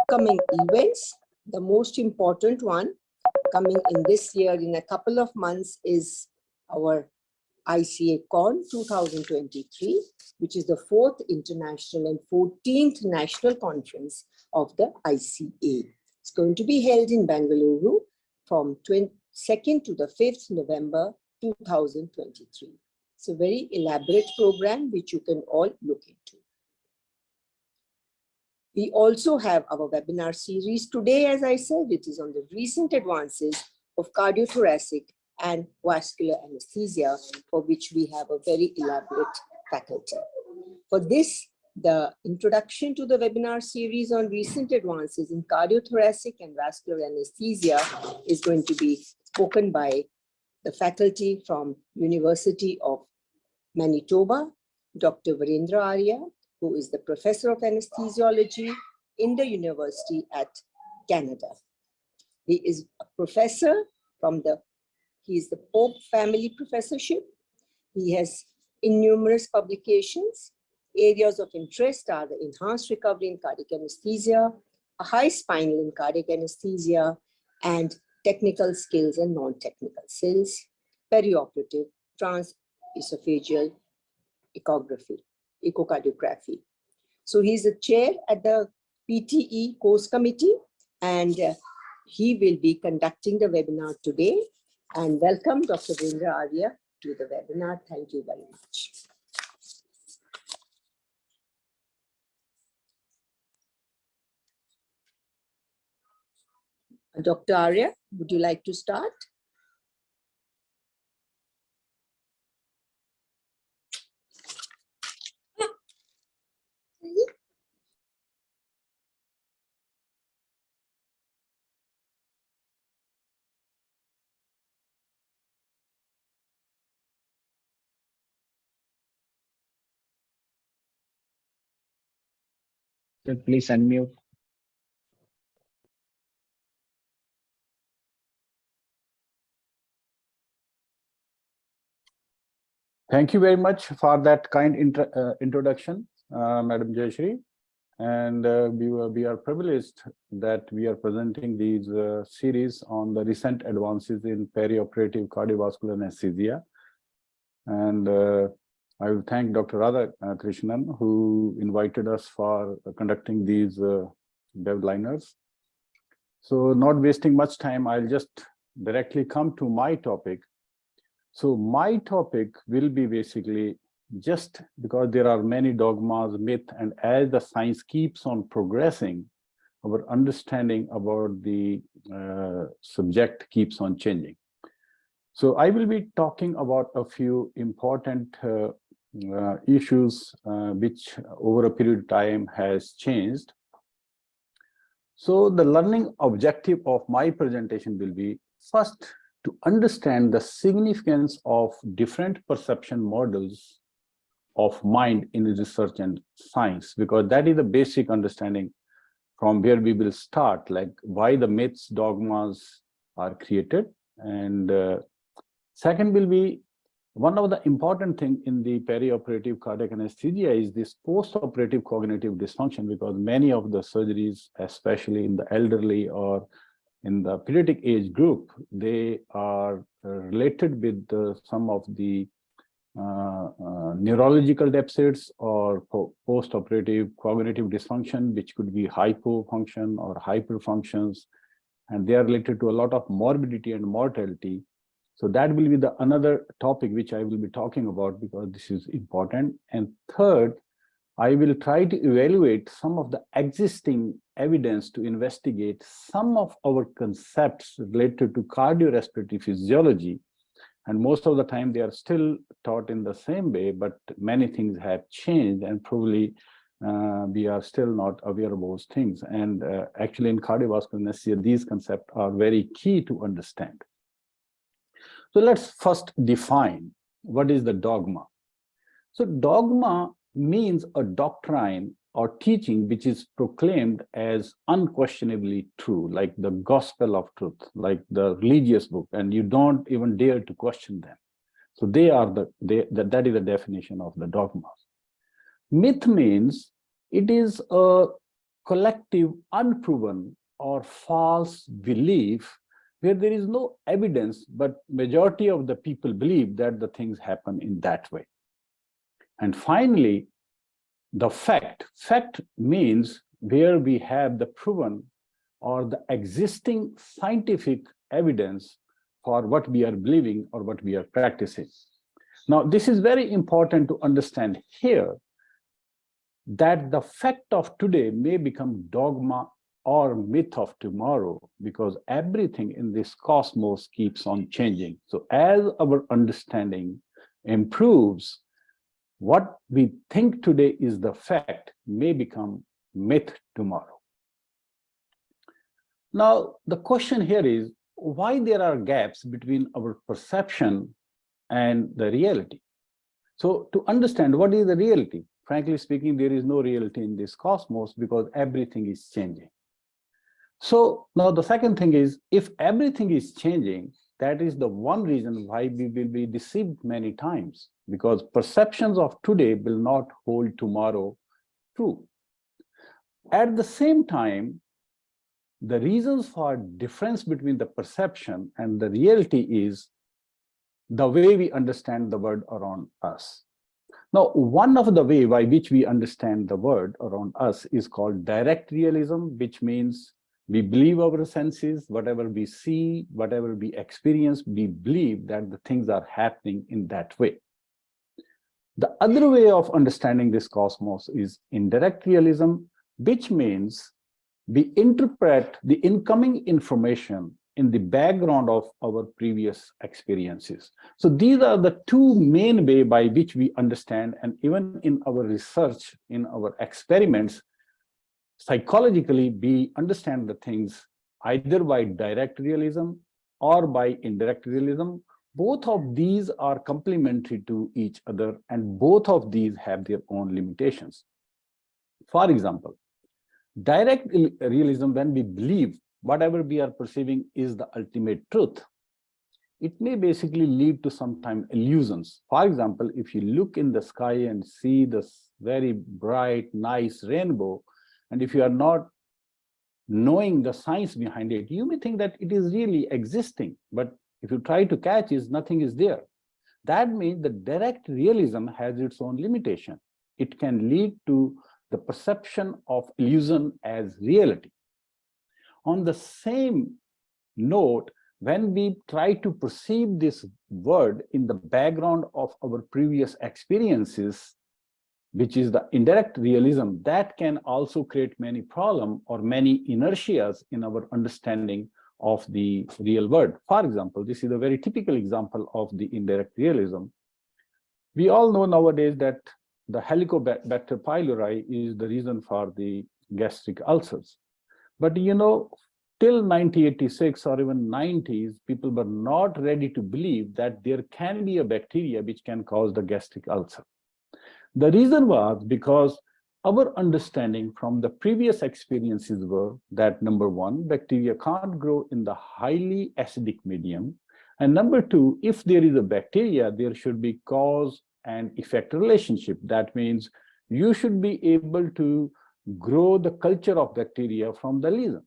upcoming events. The most important one coming in this year in a couple of months is our ICA Con 2023, which is the 4th International and 14th National Conference of the ICA. It's going to be held in Bengaluru from 2nd to the 5th November 2023. It's a very elaborate program which you can all look into. We also have our webinar series today, as I said, which is on the recent advances of cardiothoracic and vascular anesthesia, for which we have a very elaborate faculty. For this, the introduction to the webinar series on recent advances in cardiothoracic and vascular anesthesia is going to be spoken by the faculty from University of Manitoba, Dr. Virendra Arya, who is the professor of anesthesiology in the university at Canada. He is a professor from he is the Pope Family Professorship. He has numerous publications. Areas of interest are the enhanced recovery in cardiac anesthesia, a high spinal in cardiac anesthesia, and technical skills and non-technical skills, perioperative, transesophageal echocardiography. So he's a chair at the PTE course committee, and he will be conducting the webinar today. And welcome Dr. Virendra Arya to the webinar. Thank you very much. Dr. Arya, would you like to start? Please unmute. Thank you very much for that kind introduction, Madam Jayashree. And we are privileged that we are presenting these series on the recent advances in perioperative cardiovascular anesthesia. And I will thank Dr. Radha Krishnan, who invited us for conducting these webinars. So not wasting much time, I'll just directly come to my topic. So my topic will be basically, just because there are many dogmas, myths, and as the science keeps on progressing, our understanding about the subject keeps on changing. So I will be talking about a few important issues which over a period of time has changed. So the learning objective of my presentation will be first to understand the significance of different perception models of mind in research and science, because that is the basic understanding from where we will start, like why the myths, dogmas are created. And second will be, one of the important things in the perioperative cardiac anesthesia is this post-operative cognitive dysfunction, because many of the surgeries, especially in the elderly or in the pediatric age group, they are related with some of the neurological deficits or post-operative cognitive dysfunction, which could be hypofunction or hyperfunctions, and they are related to a lot of morbidity and mortality. So that will be another topic which I will be talking about, because this is important. And third, I will try to evaluate some of the existing evidence to investigate some of our concepts related to cardiorespiratory physiology. And most of the time they are still taught in the same way, but many things have changed, and probably we are still not aware of those things. And actually in cardiovascular anesthesia, these concepts are very key to understand. So let's first define what is the dogma. So dogma means a doctrine or teaching which is proclaimed as unquestionably true, like the gospel of truth, like the religious book, and you don't even dare to question them. So that is the definition of the dogmas. Myth means it is a collective, unproven, or false belief where there is no evidence, but majority of the people believe that the things happen in that way. And finally, the fact. Fact means where we have the proven or the existing scientific evidence for what we are believing or what we are practicing. Now, this is very important to understand here, that the fact of today may become dogma or myth of tomorrow, because everything in this cosmos keeps on changing. So as our understanding improves, what we think today is the fact may become myth tomorrow. Now, the question here is why there are gaps between our perception and the reality. So to understand what is the reality, frankly speaking, there is no reality in this cosmos because everything is changing. So now the second thing is, if everything is changing, that is the one reason why we will be deceived many times, because perceptions of today will not hold tomorrow true. At the same time, the reasons for difference between the perception and the reality is the way we understand the world around us. Now, one of the way by which we understand the world around us is called direct realism, which means we believe our senses, whatever we see, whatever we experience, we believe that the things are happening in that way. The other way of understanding this cosmos is indirect realism, which means we interpret the incoming information in the background of our previous experiences. So these are the two main ways by which we understand, and even in our research, in our experiments, psychologically, we understand the things either by direct realism or by indirect realism. Both of these are complementary to each other, and both of these have their own limitations. For example, direct realism, when we believe whatever we are perceiving is the ultimate truth, it may basically lead to sometimes illusions. For example, if you look in the sky and see this very bright, nice rainbow, and if you are not knowing the science behind it, you may think that it is really existing. But if you try to catch it, nothing is there. That means the direct realism has its own limitation. It can lead to the perception of illusion as reality. On the same note, when we try to perceive this world in the background of our previous experiences, which is the indirect realism, that can also create many problems or many inertias in our understanding of the real world. For example, this is a very typical example of the indirect realism. We all know nowadays that the Helicobacter pylori is the reason for the gastric ulcers. But you know, till 1986 or even 90s, people were not ready to believe that there can be a bacteria which can cause the gastric ulcer. The reason was because our understanding from the previous experiences were that, number one, bacteria can't grow in the highly acidic medium. And number two, if there is a bacteria, there should be cause and effect relationship. That means you should be able to grow the culture of bacteria from the lesion.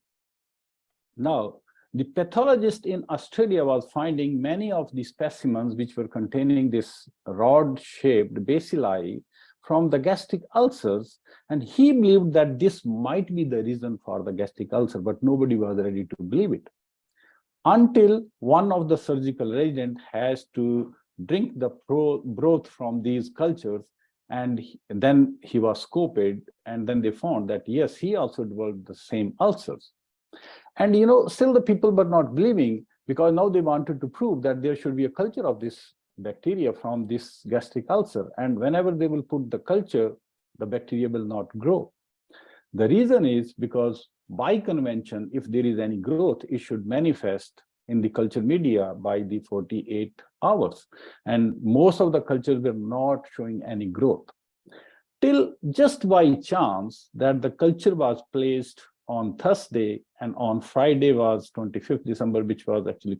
Now, the pathologist in Australia was finding many of the specimens which were containing this rod-shaped bacilli from the gastric ulcers, and he believed that this might be the reason for the gastric ulcer, but nobody was ready to believe it. Until one of the surgical residents has to drink the broth from these cultures, and then he was scoped, and then they found that, yes, he also developed the same ulcers. And you know, still the people were not believing, because now they wanted to prove that there should be a culture of this bacteria from this gastric ulcer. And whenever they will put the culture, the bacteria will not grow. The reason is because by convention, if there is any growth, it should manifest in the culture media by the 48 hours. And most of the cultures were not showing any growth. Till just by chance that the culture was placed on Thursday, and on Friday was 25th December, which was actually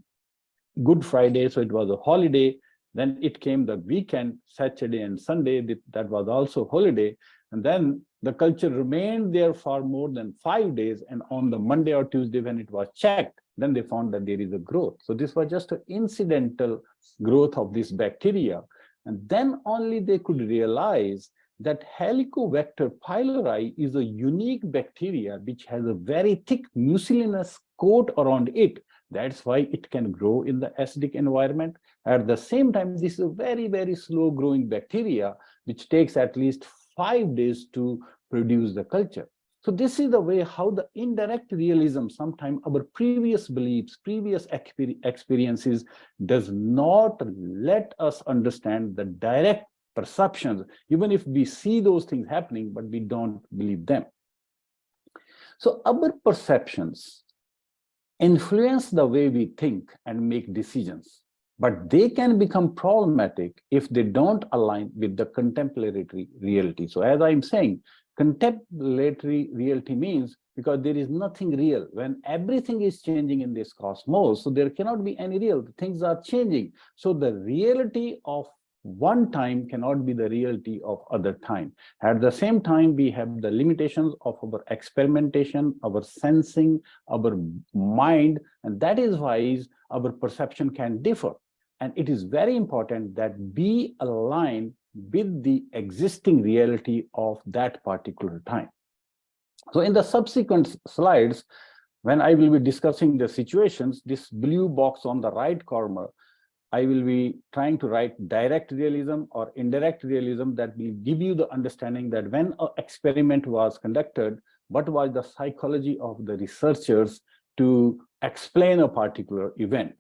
Good Friday, so it was a holiday. Then it came the weekend, Saturday and Sunday, that was also holiday. And then the culture remained there for more than 5 days. And on the Monday or Tuesday, when it was checked, then they found that there is a growth. So this was just an incidental growth of this bacteria. And then only they could realize that Helicobacter pylori is a unique bacteria which has a very thick mucinous coat around it. That's why it can grow in the acidic environment. At the same time, this is a very, very slow growing bacteria, which takes at least 5 days to produce the culture. So this is the way how the indirect realism, sometimes our previous beliefs, previous experiences does not let us understand the direct perceptions, even if we see those things happening, but we don't believe them. So our perceptions influence the way we think and make decisions, but they can become problematic if they don't align with the contemporary reality. So as I'm saying, contemporary reality means because there is nothing real. When everything is changing in this cosmos, so there cannot be any real. Things are changing. So the reality of one time cannot be the reality of other time. At the same time, we have the limitations of our experimentation, our sensing, our mind, and that is why our perception can differ. And it is very important that we align with the existing reality of that particular time. So in the subsequent slides, when I will be discussing the situations, this blue box on the right corner, I will be trying to write direct realism or indirect realism that will give you the understanding that when an experiment was conducted, what was the psychology of the researchers to explain a particular event.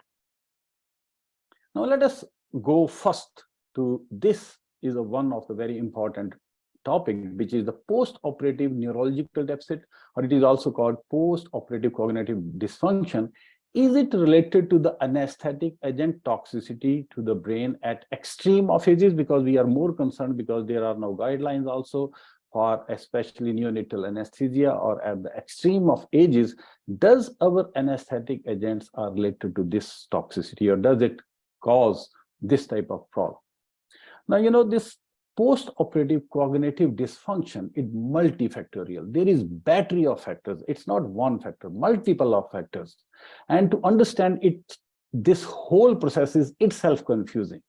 Now let us go first to this is one of the very important topic, which is the post-operative neurological deficit, or it is also called post-operative cognitive dysfunction. Is it related to the anesthetic agent toxicity to the brain at extreme of ages? Because we are more concerned because there are no guidelines also for especially neonatal anesthesia or at the extreme of ages. Does our anesthetic agents are related to this toxicity, or does it cause this type of problem? Now, you know, this post-operative cognitive dysfunction is multifactorial. There is battery of factors. It's not one factor, multiple of factors. And to understand it, this whole process is itself confusing.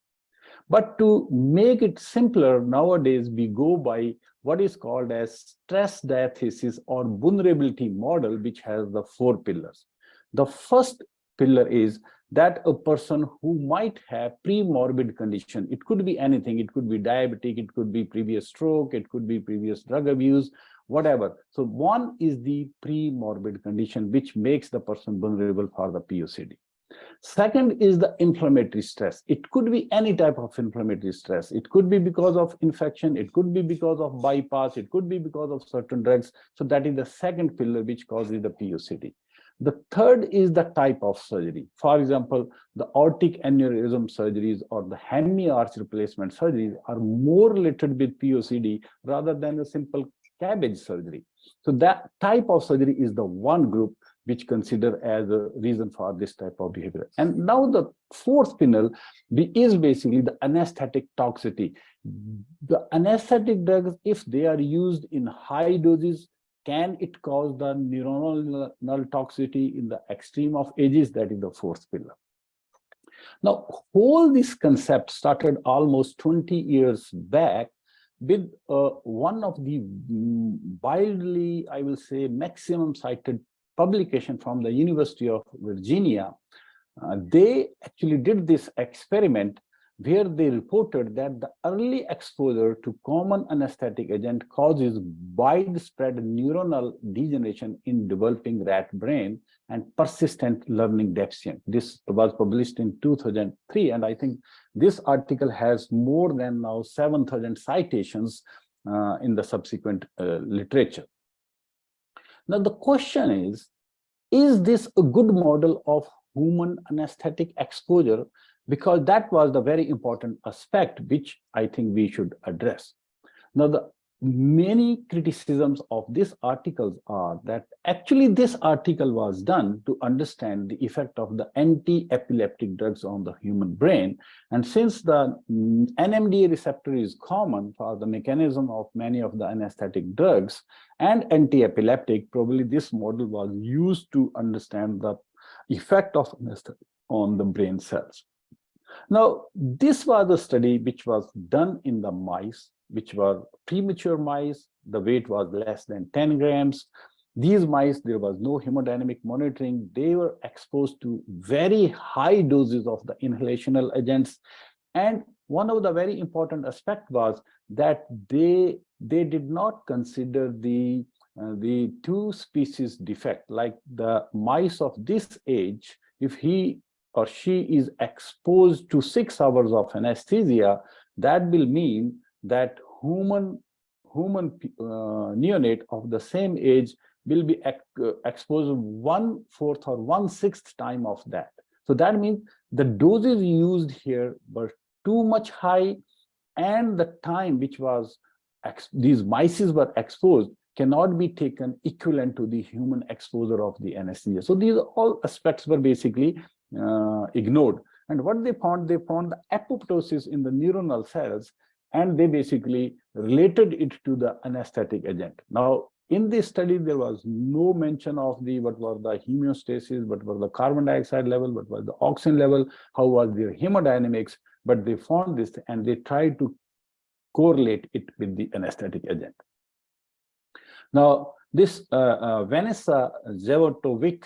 But to make it simpler, nowadays we go by what is called as stress diathesis or vulnerability model, which has the 4 pillars. The first pillar is that a person who might have pre-morbid condition, it could be anything, it could be diabetic, it could be previous stroke, it could be previous drug abuse, whatever. So one is the pre-morbid condition, which makes the person vulnerable for the POCD. Second is the inflammatory stress. It could be any type of inflammatory stress. It could be because of infection, it could be because of bypass, it could be because of certain drugs. So that is the second pillar which causes the POCD. The third is the type of surgery. For example, the aortic aneurysm surgeries or the hemi-arch replacement surgeries are more related with POCD rather than a simple cabbage surgery. So that type of surgery is the one group which consider as a reason for this type of behavior. And now the fourth pillar is basically the anesthetic toxicity. The anesthetic drugs, if they are used in high doses, can it cause the neuronal toxicity in the extreme of ages? That is the fourth pillar. Now, whole this concept started almost 20 years back with one of the wildly, I will say, maximum cited publication from the University of Virginia. They actually did this experiment where they reported that the early exposure to common anesthetic agent causes widespread neuronal degeneration in developing rat brain and persistent learning deficient. This was published in 2003, and I think this article has more than now 7,000 citations in the subsequent literature. Now the question is this a good model of human anesthetic exposure? Because that was the very important aspect which I think we should address. Now, the many criticisms of these articles are that actually this article was done to understand the effect of the anti-epileptic drugs on the human brain. And since the NMDA receptor is common for the mechanism of many of the anesthetic drugs and anti-epileptic, probably this model was used to understand the effect of anesthetic on the brain cells. Now, this was a study which was done in the mice, which were premature mice. The weight was less than 10 grams. These mice, there was no hemodynamic monitoring. They were exposed to very high doses of the inhalational agents. And one of the very important aspects was that they did not consider the two species defect, like the mice of this age, if he or she is exposed to 6 hours of anesthesia, that will mean that human neonate of the same age will be exposed 1/4 or 1/6 time of that. So that means the doses used here were too much high, and the time which was these mice were exposed cannot be taken equivalent to the human exposure of the anesthesia. So these all aspects were basically ignored. And what they found the apoptosis in the neuronal cells, and they basically related it to the anesthetic agent. Now, in this study, there was no mention of what was the homeostasis, what was the carbon dioxide level, what was the oxygen level, how was their hemodynamics, but they found this and they tried to correlate it with the anesthetic agent. Now, this Vanessa Zevatovic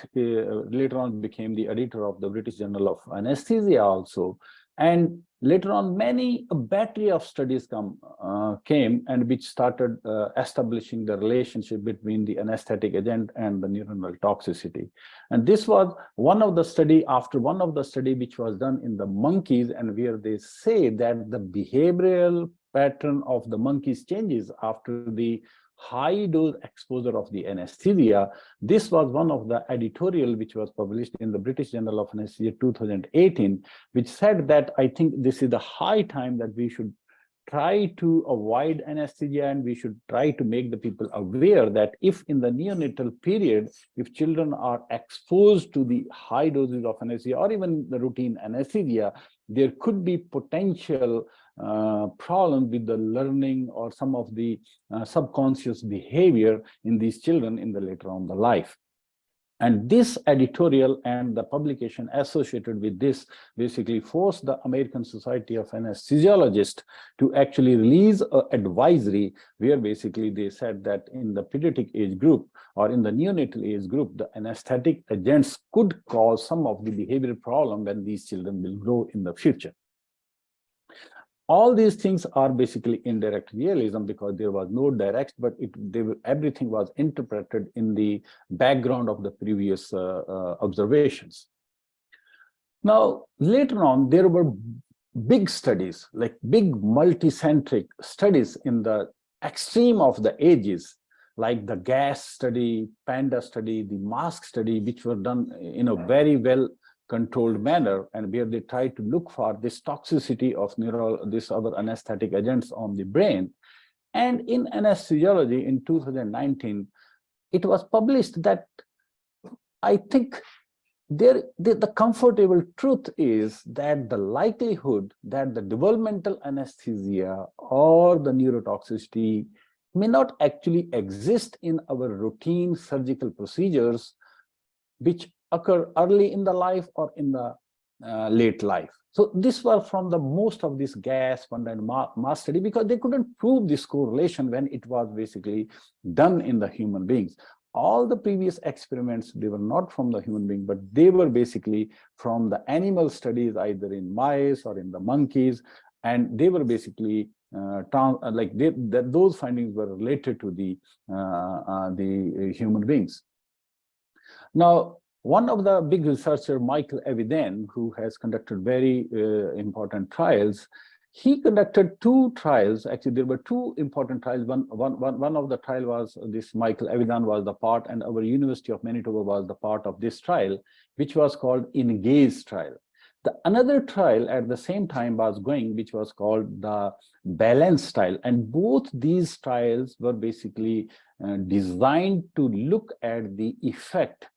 later on became the editor of the British Journal of Anesthesia also. And later on, a battery of studies came and which started establishing the relationship between the anesthetic agent and the neuronal toxicity. And this was one of the study which was done in the monkeys, and where they say that the behavioral pattern of the monkeys changes after the high dose exposure of the anesthesia. This was one of the editorial which was published in the British Journal of Anesthesia 2018, which said that I think this is the high time that we should try to avoid anesthesia, and we should try to make the people aware that if in the neonatal period, if children are exposed to the high doses of anesthesia or even the routine anesthesia, there could be potential problem with the learning or some of the subconscious behavior in these children in the later on the life. And this editorial and the publication associated with this basically forced the American Society of Anesthesiologists to actually release an advisory where basically they said that in the pediatric age group or in the neonatal age group, the anesthetic agents could cause some of the behavioral problem when these children will grow in the future. All these things are basically indirect realism because there was no direct, but everything was interpreted in the background of the previous observations. Now, later on, there were big studies, like big multicentric studies in the extreme of the ages, like the gas study, panda study, the mask study, which were done in a very well controlled manner, and where they tried to look for this toxicity of these other anesthetic agents on the brain. And in anesthesiology in 2019, it was published that I think the comfortable truth is that the likelihood that the developmental anesthesia or the neurotoxicity may not actually exist in our routine surgical procedures, which occur early in the life or in the late life. So this was from the most of this gas, panda, and mass study because they couldn't prove this correlation when it was basically done in the human beings. All the previous experiments, they were not from the human being, but they were basically from the animal studies, either in mice or in the monkeys, and they were basically those findings were related to the human beings. Now, one of the big researcher, Michael Eviden, who has conducted very important trials, he conducted 2 trials. Actually, there were 2 important trials. One of the trial was this Michael Eviden was the part, and our University of Manitoba was the part of this trial, which was called ENGAGE trial. The another trial at the same time was going, which was called the balance trial. And both these trials were basically designed to look at the effect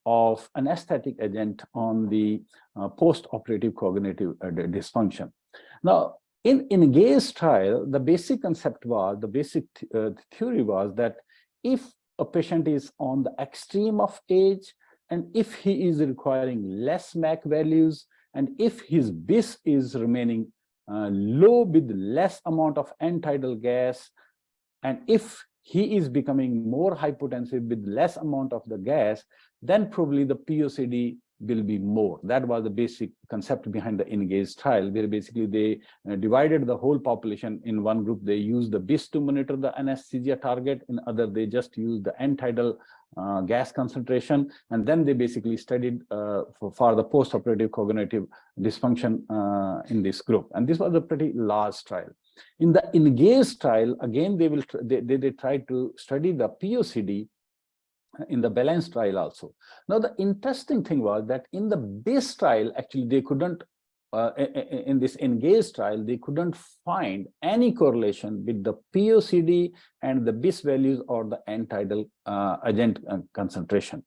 of anesthetic agent on the post-operative cognitive dysfunction. Now, in Engage trial, the basic concept was, the basic theory was that if a patient is on the extreme of age, and if he is requiring less MAC values, and if his BIS is remaining low with less amount of end-tidal gas, and if he is becoming more hypotensive with less amount of the gas, then probably the POCD will be more. That was the basic concept behind the Engage trial, where basically they divided the whole population. In one group, they used the BIS to monitor the anesthesia target. In other, they just used the end-tidal gas concentration. And then they basically studied for the post-operative cognitive dysfunction in this group. And this was a pretty large trial. In the Engage trial, again, they tried to study the POCD in the balance trial also. Now, the interesting thing was that in the BIS trial, actually, they couldn't, in this Engage trial, they couldn't find any correlation with the POCD and the BIS values or the end-tidal agent concentration.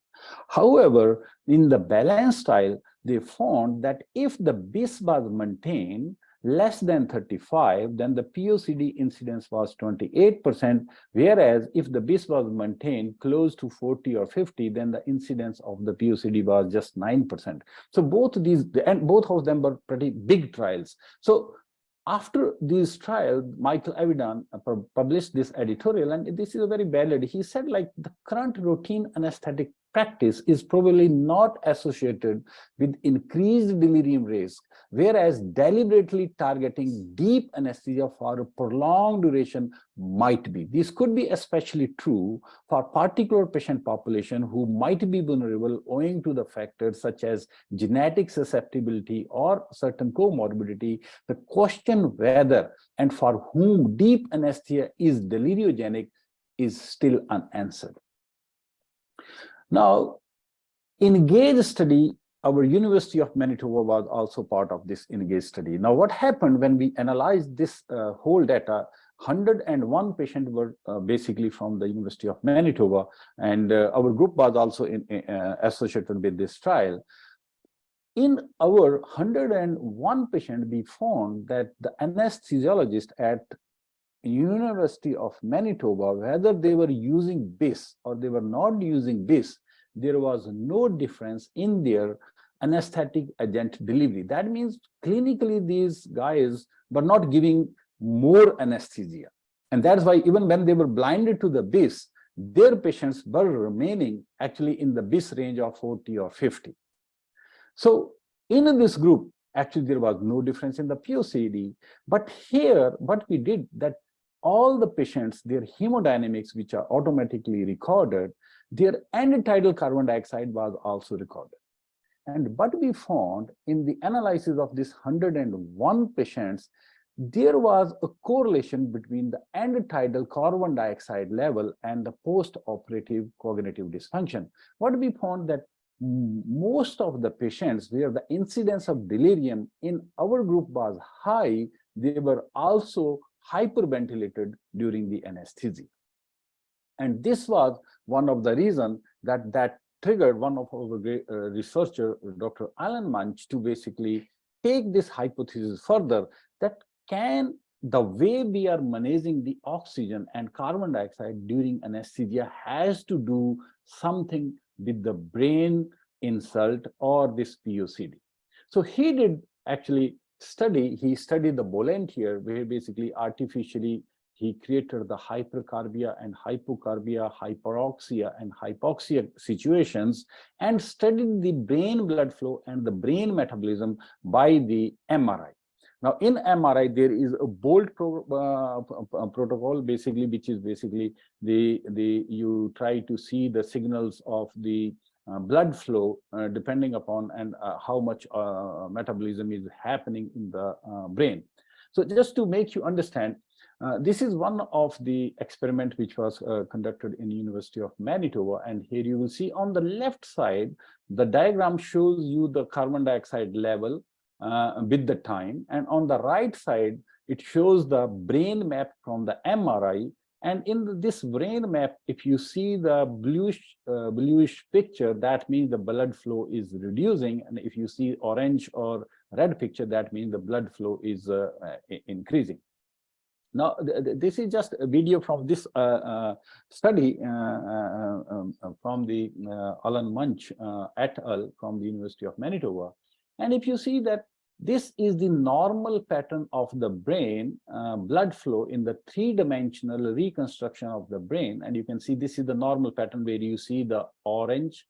However, in the balance trial, they found that if the BIS was maintained less than 35, then the POCD incidence was 28%, whereas if the BIS was maintained close to 40 or 50, then the incidence of the POCD was just 9%. So both these, and both of them were pretty big trials. So after these trials, Michael Avedon published this editorial, and this is a very valid. He said, like, the current routine anesthetic practice is probably not associated with increased delirium risk, whereas deliberately targeting deep anesthesia for a prolonged duration might be. This could be especially true for particular patient population who might be vulnerable owing to the factors such as genetic susceptibility or certain comorbidity. The question whether and for whom deep anesthesia is deliriogenic is still unanswered. Now, in Engage study, our University of Manitoba was also part of this Engage study. Now, what happened when we analyzed this whole data, 101 patients were basically from the University of Manitoba, and our group was also associated with this trial. In our 101 patients, we found that the anesthesiologist at University of Manitoba, whether they were using BIS or they were not using BIS, there was no difference in their anesthetic agent delivery. That means clinically these guys were not giving more anesthesia. And that's why even when they were blinded to the BIS, their patients were remaining actually in the BIS range of 40 or 50. So in this group, actually there was no difference in the POCD, but here what we did that all the patients, their hemodynamics, which are automatically recorded, their end-tidal carbon dioxide was also recorded. And what we found in the analysis of this 101 patients, there was a correlation between the end-tidal carbon dioxide level and the post-operative cognitive dysfunction. What we found that most of the patients where the incidence of delirium in our group was high, they were also hyperventilated during the anesthesia. And this was one of the reasons that triggered one of our researcher, Dr. Alan Munch, to basically take this hypothesis further, that can the way we are managing the oxygen and carbon dioxide during anesthesia has to do something with the brain insult or this POCD. So he did actually he studied the volunteer where basically artificially he created the hypercarbia and hypocarbia, hyperoxia and hypoxia situations and studied the brain blood flow and the brain metabolism by the MRI. Now in MRI, there is a BOLT protocol basically, which is basically you try to see the signals of the blood flow depending upon and how much metabolism is happening in the brain. So just to make you understand, this is one of the experiment which was conducted in University of Manitoba, and here you will see on the left side, the diagram shows you the carbon dioxide level with the time. And on the right side, it shows the brain map from the MRI. And in this brain map, if you see the bluish picture, that means the blood flow is reducing. And if you see orange or red picture, that means the blood flow is increasing. Now, this is just a video from this study from the Alan Munch et al. From the University of Manitoba. And if you see that this is the normal pattern of the brain blood flow in the three-dimensional reconstruction of the brain. And you can see this is the normal pattern where you see the orange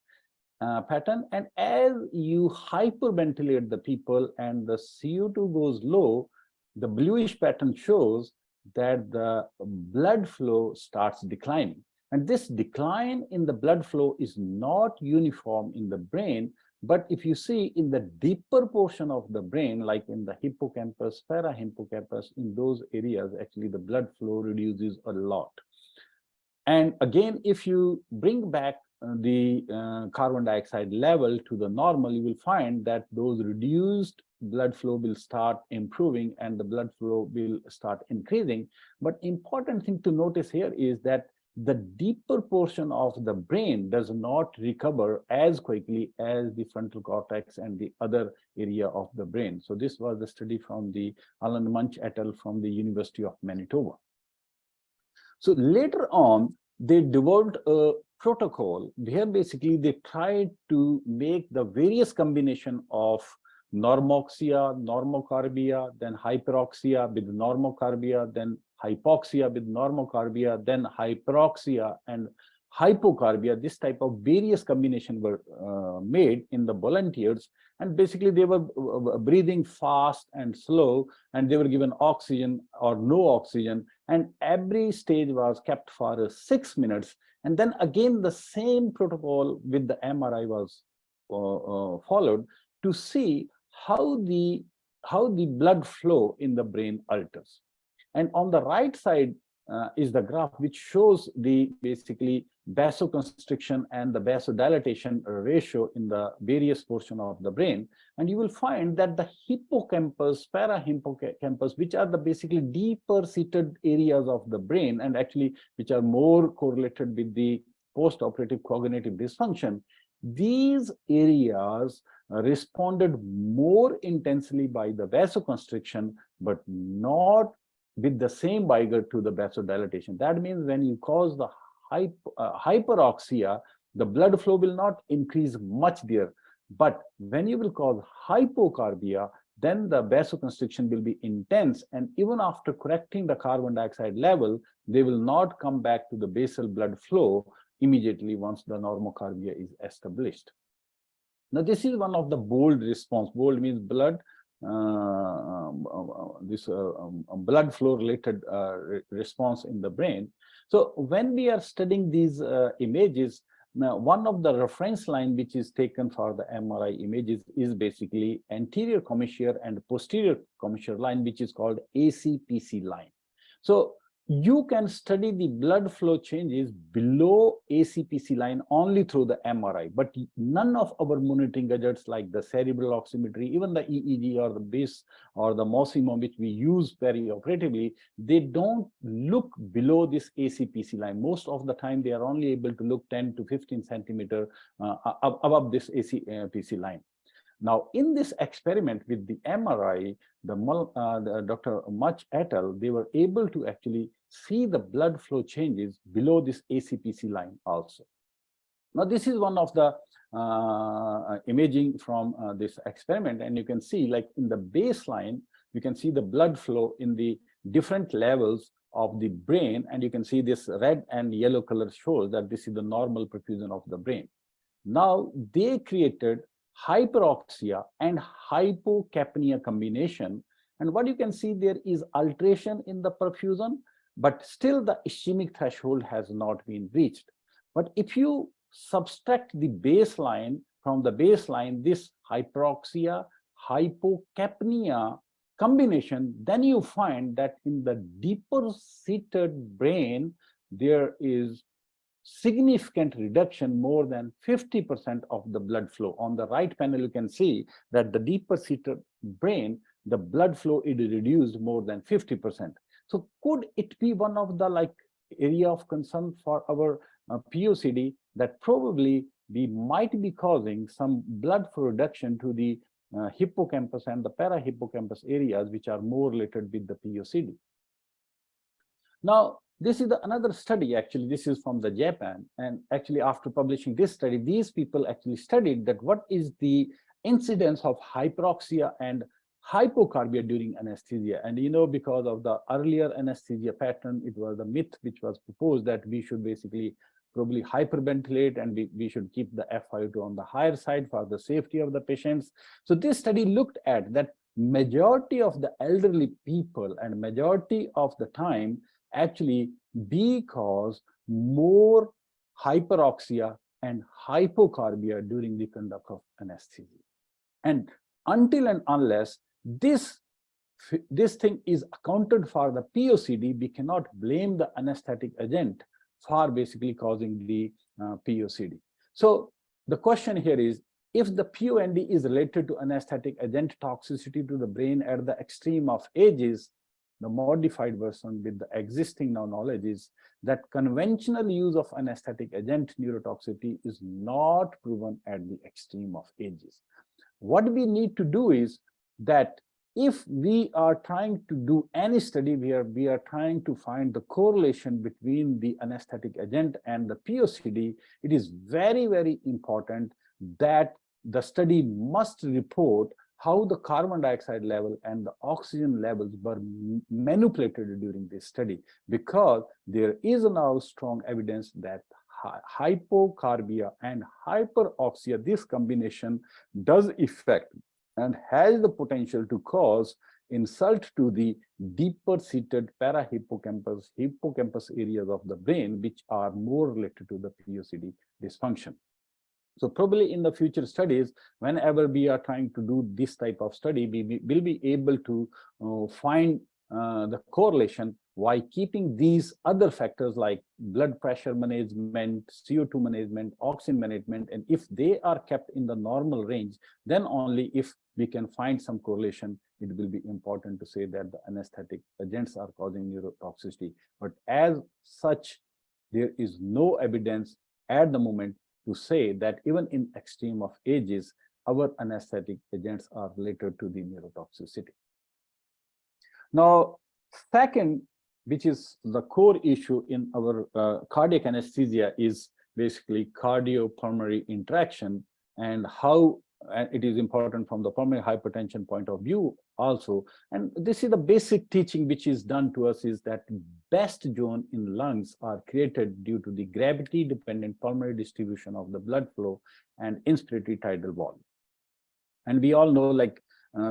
pattern. And as you hyperventilate the people and the CO2 goes low, the bluish pattern shows that the blood flow starts declining. And this decline in the blood flow is not uniform in the brain, but if you see in the deeper portion of the brain, like in the hippocampus, parahippocampus, in those areas, actually the blood flow reduces a lot. And again, if you bring back the carbon dioxide level to the normal, you will find that those reduced blood flow will start improving and the blood flow will start increasing. But important thing to notice here is that the deeper portion of the brain does not recover as quickly as the frontal cortex and the other area of the brain. So this was the study from the Alan Munch et al. From the University of Manitoba. So later on, they developed a protocol where basically they tried to make the various combination of normoxia, normocarbia, then hyperoxia with normocarbia, then hypoxia with normocarbia, then hyperoxia and hypocarbia. This type of various combination were made in the volunteers, and basically they were breathing fast and slow, and they were given oxygen or no oxygen, and every stage was kept for 6 minutes. And then again the same protocol with the MRI was followed to see how the blood flow in the brain alters. And on the right side is the graph which shows the basically vasoconstriction and the vasodilatation ratio in the various portion of the brain. And you will find that the hippocampus, parahippocampus, which are the basically deeper seated areas of the brain, and actually which are more correlated with the post-operative cognitive dysfunction, these areas responded more intensely by the vasoconstriction, but not with the same vigor to the vasodilatation. That means when you cause the hyperoxia, the blood flow will not increase much there. But when you will cause hypocarbia, then the vasoconstriction will be intense. And even after correcting the carbon dioxide level, they will not come back to the basal blood flow immediately once the normocarbia is established. Now, this is one of the bold response. Bold means blood, blood flow related response in the brain. So when we are studying these images, now one of the reference line which is taken for the MRI images is basically anterior commissure and posterior commissure line, which is called ACPC line. So you can study the blood flow changes below ACPC line only through the MRI, but none of our monitoring gadgets like the cerebral oximetry, even the EEG or the BIS or the Mosimo, which we use perioperatively, they don't look below this ACPC line. Most of the time, they are only able to look 10 to 15 centimeter above this ACPC line. Now, in this experiment with the MRI, the Dr. Munch et al., they were able to actually see the blood flow changes below this ACPC line also. Now, this is one of the imaging from this experiment, and you can see, like in the baseline, you can see the blood flow in the different levels of the brain, and you can see this red and yellow color shows that this is the normal perfusion of the brain. Now, they created hyperoxia and hypocapnia combination, and what you can see, there is alteration in the perfusion, but still the ischemic threshold has not been reached. But if you subtract the baseline from the baseline, this hyperoxia, hypocapnia combination, then you find that in the deeper seated brain, there is significant reduction, more than 50% of the blood flow. On the right panel, you can see that the deeper seated brain, the blood flow is reduced more than 50%. So could it be one of the area of concern for our POCD, that probably we might be causing some blood flow reduction to the hippocampus and the parahippocampus areas, which are more related with the POCD. Now, this is another study, actually. This is from the Japan, and actually after publishing this study, these people actually studied that what is the incidence of hyperoxia and hypocarbia during anesthesia. And because of the earlier anesthesia pattern, it was a myth which was proposed that we should basically probably hyperventilate, and we should keep the FiO2 on the higher side for the safety of the patients. So this study looked at that majority of the elderly people and majority of the time actually because more hyperoxia and hypocarbia during the conduct of anesthesia. And until and unless this thing is accounted for the POCD, we cannot blame the anesthetic agent for basically causing the POCD. So the question here is, if the POND is related to anesthetic agent toxicity to the brain at the extreme of ages, the modified version with the existing now knowledge is that conventional use of anesthetic agent neurotoxicity is not proven at the extreme of ages. What we need to do is that if we are trying to do any study where we are trying to find the correlation between the anesthetic agent and the POCD, it is very, very important that the study must report how the carbon dioxide level and the oxygen levels were manipulated during this study, because there is now strong evidence that hypocarbia and hyperoxia, this combination does affect and has the potential to cause insult to the deeper seated parahippocampus, hippocampus areas of the brain, which are more related to the POCD dysfunction. So probably in the future studies, whenever we are trying to do this type of study, we will be able to find the correlation while keeping these other factors like blood pressure management, CO2 management, oxygen management, and if they are kept in the normal range, then only if we can find some correlation, it will be important to say that the anesthetic agents are causing neurotoxicity. But as such, there is no evidence at the moment to say that even in extreme of ages, our anesthetic agents are related to the neurotoxicity. Now, second, which is the core issue in our cardiac anesthesia, is basically cardiopulmonary interaction, and how it is important from the pulmonary hypertension point of view also. And this is the basic teaching which is done to us, is that best zone in lungs are created due to the gravity dependent pulmonary distribution of the blood flow and inspiratory tidal volume. And we all know,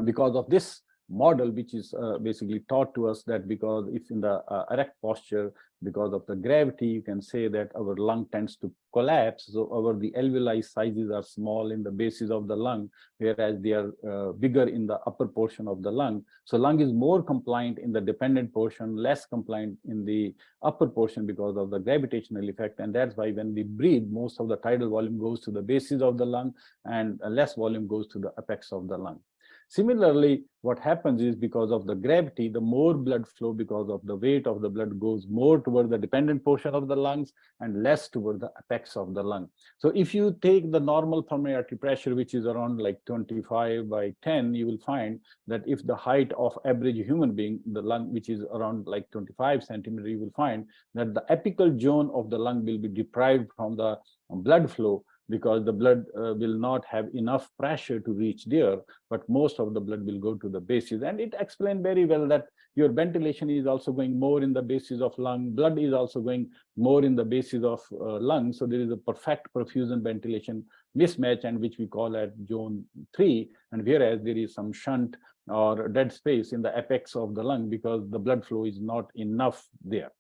because of this model, which is basically taught to us, that because if in the erect posture, because of the gravity, you can say that our lung tends to collapse. So the alveoli sizes are small in the bases of the lung, whereas they are bigger in the upper portion of the lung. So lung is more compliant in the dependent portion, less compliant in the upper portion because of the gravitational effect. And that's why when we breathe, most of the tidal volume goes to the bases of the lung and less volume goes to the apex of the lung. Similarly, what happens is, because of the gravity, the more blood flow, because of the weight of the blood, goes more toward the dependent portion of the lungs and less toward the apex of the lung. So if you take the normal pulmonary artery pressure, which is around 25/10, you will find that if the height of average human being, the lung, which is around 25 centimeters, you will find that the apical zone of the lung will be deprived from the blood flow, because the blood will not have enough pressure to reach there, but most of the blood will go to the bases. And it explained very well that your ventilation is also going more in the bases of lung, blood is also going more in the bases of lung. So there is a perfect perfusion ventilation mismatch, and which we call at zone 3, and whereas there is some shunt or dead space in the apex of the lung because the blood flow is not enough there.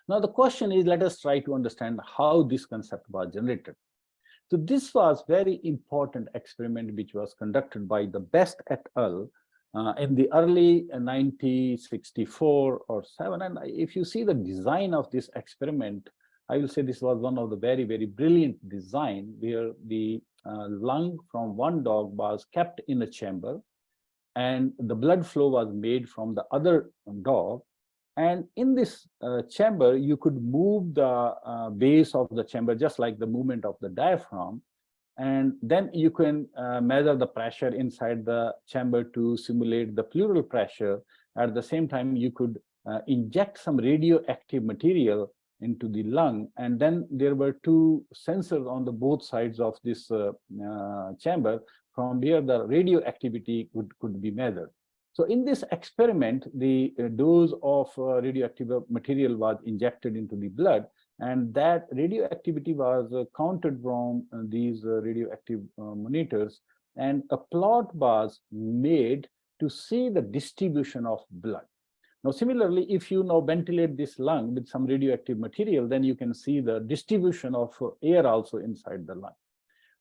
Now, the question is, let us try to understand how this concept was generated. So this was very important experiment which was conducted by the Best et al. In the early 1964 or 7. And if you see the design of this experiment, I will say this was one of the very, very brilliant design where the lung from one dog was kept in a chamber and the blood flow was made from the other dog. And in this chamber, you could move the base of the chamber just like the movement of the diaphragm. And then you can measure the pressure inside the chamber to simulate the pleural pressure. At the same time, you could inject some radioactive material into the lung. And then there were two sensors on the both sides of this chamber from where the radioactivity could be measured. So in this experiment, the dose of radioactive material was injected into the blood, and that radioactivity was counted from these radioactive monitors, and a plot was made to see the distribution of blood. Now, similarly, if you now ventilate this lung with some radioactive material, then you can see the distribution of air also inside the lung.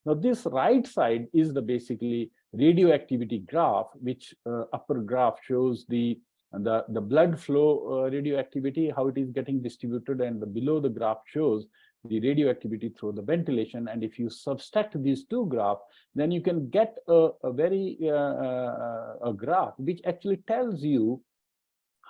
Now, this right side is the basically radioactivity graph, which upper graph shows the blood flow radioactivity, how it is getting distributed, and below the graph shows the radioactivity through the ventilation. And if you subtract these two graphs, then you can get a graph which actually tells you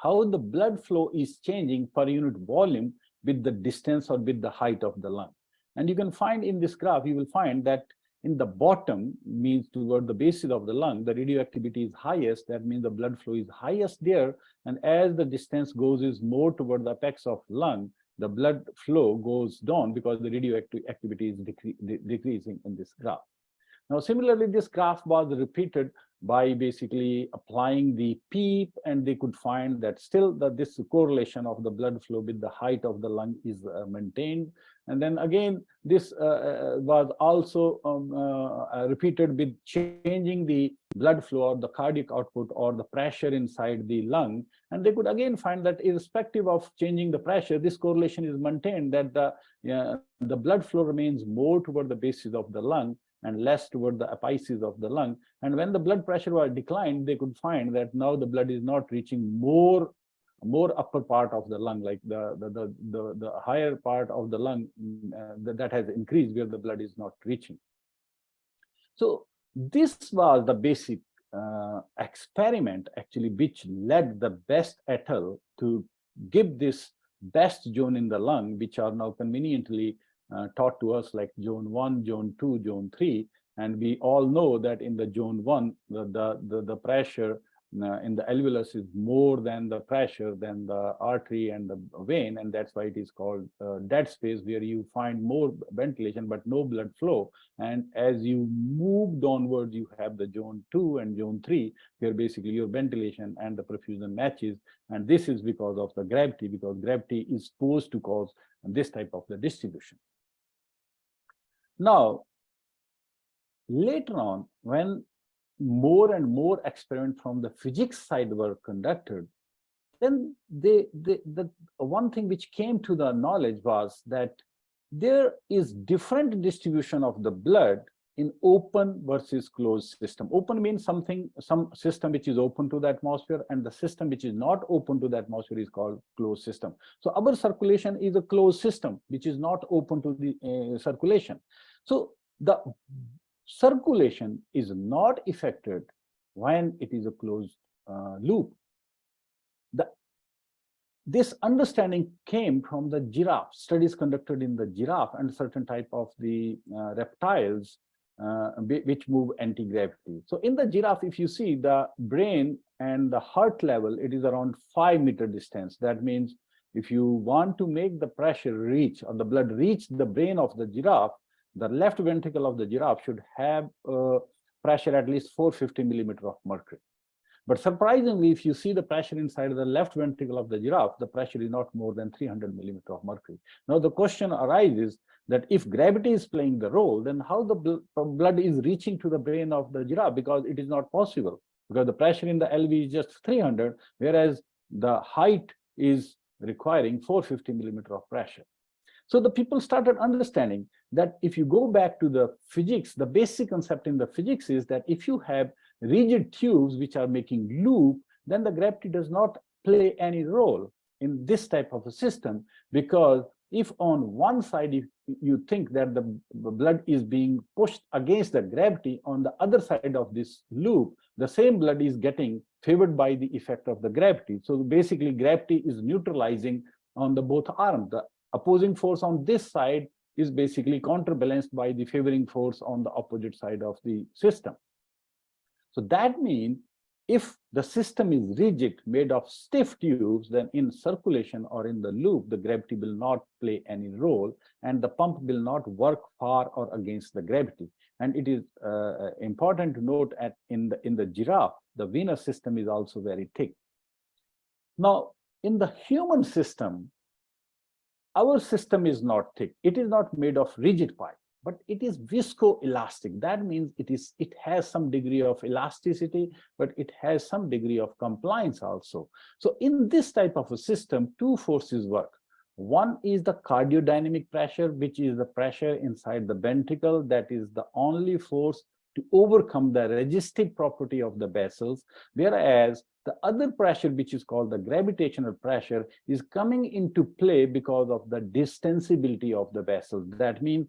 how the blood flow is changing per unit volume with the distance or with the height of the lung. And you can find in this graph, you will find that in the bottom, means toward the basis of the lung, the radioactivity is highest. That means the blood flow is highest there. And as the distance goes is more toward the apex of lung, the blood flow goes down because the radioactive activity is decreasing in this graph. Now, similarly, this graph was repeated by basically applying the PEEP, and they could find that still this correlation of the blood flow with the height of the lung is maintained. And then again, this was also repeated with changing the blood flow or the cardiac output or the pressure inside the lung. And they could again find that irrespective of changing the pressure, this correlation is maintained, that the blood flow remains more toward the basis of the lung and less toward the apices of the lung. And when the blood pressure was declined, they could find that now the blood is not reaching more upper part of the lung, like the higher part of the lung that has increased where the blood is not reaching. So this was the basic experiment actually which led the Best et al. To give this best zone in the lung, which are now conveniently taught to us like zone 1, zone 2, zone 3. And we all know that in the zone 1, the pressure in the alveolus is more than the pressure than the artery and the vein, and that's why it is called dead space, where you find more ventilation but no blood flow. And as you move downwards, you have the zone 2 and zone 3, where basically your ventilation and the perfusion matches. And this is because of the gravity, because gravity is supposed to cause this type of the distribution. Now, later on, when more and more experiments from the physics side were conducted, then the one thing which came to the knowledge was that there is different distribution of the blood in open versus closed system. Open means some system which is open to the atmosphere, and the system which is not open to the atmosphere is called closed system. So our circulation is a closed system which is not open to the circulation. So the circulation is not affected when it is a closed loop. This understanding came from the giraffe, studies conducted in the giraffe and certain type of the reptiles which move anti-gravity. So in the giraffe, if you see the brain and the heart level, it is around 5 meter distance. That means if you want to make the pressure reach or the blood reach the brain of the giraffe, the left ventricle of the giraffe should have pressure at least 450 millimeter of mercury. But surprisingly, if you see the pressure inside the left ventricle of the giraffe, the pressure is not more than 300 millimeter of mercury. Now the question arises that if gravity is playing the role, then how the blood is reaching to the brain of the giraffe, because it is not possible, because the pressure in the LV is just 300, whereas the height is requiring 450 millimeter of pressure. So the people started understanding that if you go back to the physics, the basic concept in the physics is that if you have rigid tubes which are making loop, then the gravity does not play any role in this type of a system, because if on one side, if you think that the blood is being pushed against the gravity, on the other side of this loop, the same blood is getting favored by the effect of the gravity. So basically, gravity is neutralizing on the both arms. The opposing force on this side is basically counterbalanced by the favoring force on the opposite side of the system. So that means if the system is rigid, made of stiff tubes, then in circulation or in the loop, the gravity will not play any role, and the pump will not work for or against the gravity. And it is important to note that in the giraffe, the venous system is also very thick. Now, in the human system, our system is not thick. It is not made of rigid pipe, but it is viscoelastic. That means it has some degree of elasticity, but it has some degree of compliance also. So in this type of a system, two forces work. One is the cardiodynamic pressure, which is the pressure inside the ventricle. That is the only force to overcome the resistive property of the vessels, whereas the other pressure, which is called the gravitational pressure, is coming into play because of the distensibility of the vessels. That means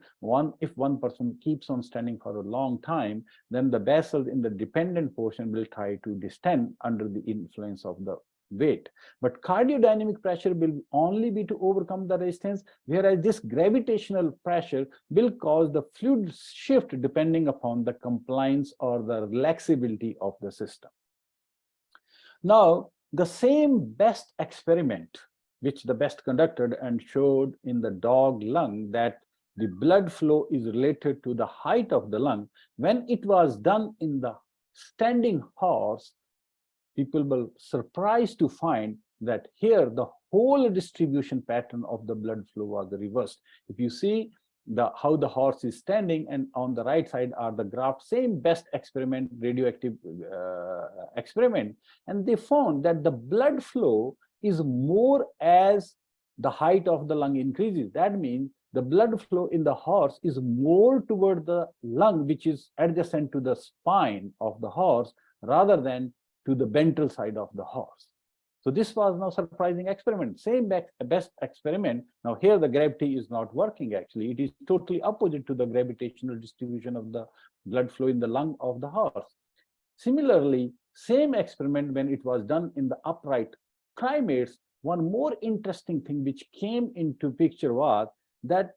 if one person keeps on standing for a long time, then the vessels in the dependent portion will try to distend under the influence of the weight. But cardiodynamic pressure will only be to overcome the resistance, whereas this gravitational pressure will cause the fluid shift depending upon the compliance or the relaxability of the system. Now, the same best experiment, which the best conducted and showed in the dog lung that the blood flow is related to the height of the lung, when it was done in the standing horse, people were surprised to find that here the whole distribution pattern of the blood flow was reversed. If you see how the horse is standing, and on the right side are the graphs, same best experiment, radioactive experiment, and they found that the blood flow is more as the height of the lung increases. That means the blood flow in the horse is more toward the lung, which is adjacent to the spine of the horse, rather than to the ventral side of the horse. So this was now surprising experiment, same best experiment. Now here the gravity is not working actually. It is totally opposite to the gravitational distribution of the blood flow in the lung of the horse. Similarly, same experiment when it was done in the upright primates, one more interesting thing which came into picture was that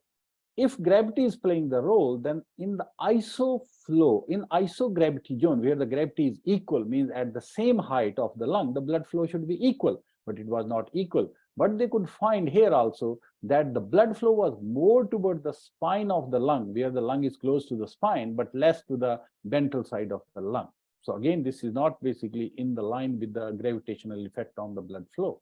if gravity is playing the role, then in the isoflow, in isogravity zone, where the gravity is equal, means at the same height of the lung, the blood flow should be equal, but it was not equal. But they could find here also that the blood flow was more toward the spine of the lung, where the lung is close to the spine, but less to the ventral side of the lung. So again, this is not basically in the line with the gravitational effect on the blood flow.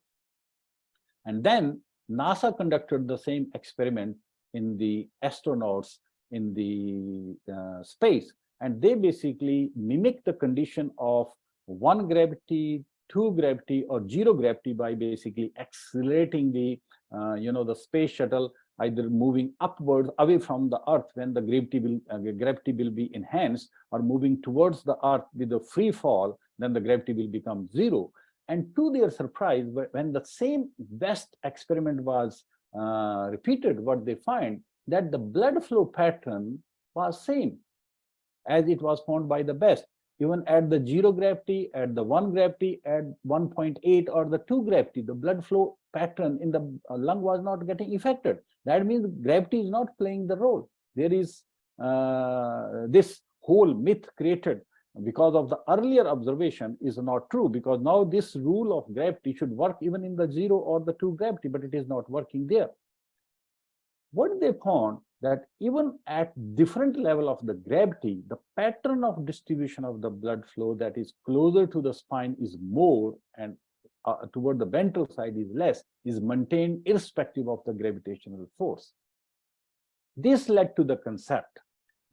And then NASA conducted the same experiment in the astronauts in the space, and they basically mimic the condition of 1 gravity, 2 gravity, or 0 gravity by basically accelerating the the space shuttle, either moving upwards away from the Earth when the gravity will be enhanced, or moving towards the Earth with a free fall, then the gravity will become 0. And to their surprise, when the same best experiment was repeated, what they find that the blood flow pattern was same as it was found by the best, even at the 0 gravity, at the 1 gravity, at 1.8 or the 2 gravity, the blood flow pattern in the lung was not getting affected. That means gravity is not playing the role. There is this whole myth created because of the earlier observation is not true, because now this rule of gravity should work even in the 0 or the 2 gravity, but it is not working there. What they found that even at different level of the gravity, the pattern of distribution of the blood flow that is closer to the spine is more, and toward the ventral side is less, is maintained irrespective of the gravitational force. This led to the concept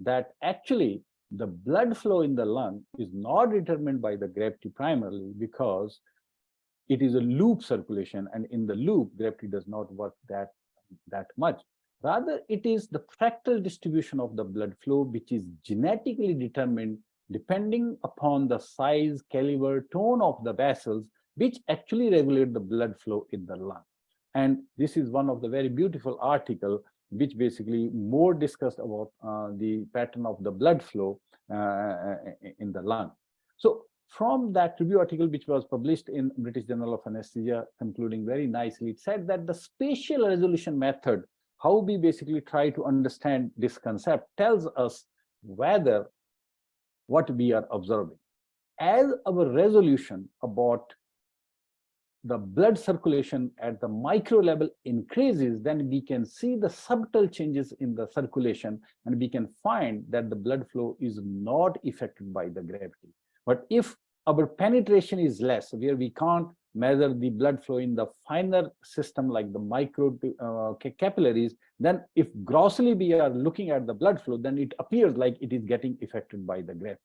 that actually the blood flow in the lung is not determined by the gravity primarily, because it is a loop circulation, and in the loop gravity does not work that much. Rather, it is the fractal distribution of the blood flow which is genetically determined depending upon the size, caliber, tone of the vessels, which actually regulate the blood flow in the lung. And this is one of the very beautiful article which basically more discussed about the pattern of the blood flow in the lung. So from that review article, which was published in British Journal of Anesthesia, concluding very nicely, it said that the spatial resolution method, how we basically try to understand this concept, tells us whether what we are observing. As our resolution about the blood circulation at the micro level increases, then we can see the subtle changes in the circulation, and we can find that the blood flow is not affected by the gravity. But if our penetration is less, where we can't measure the blood flow in the finer system like the micro capillaries, then if grossly we are looking at the blood flow, then it appears like it is getting affected by the gravity.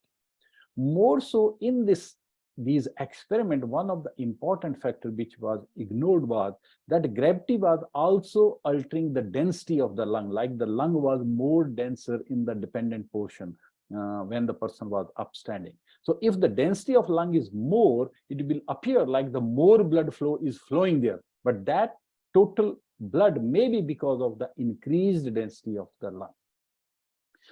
More so in these experiments, one of the important factors which was ignored was that gravity was also altering the density of the lung, like the lung was more denser in the dependent portion when the person was upstanding. So if the density of lung is more, it will appear like the more blood flow is flowing there, but that total blood may be because of the increased density of the lung.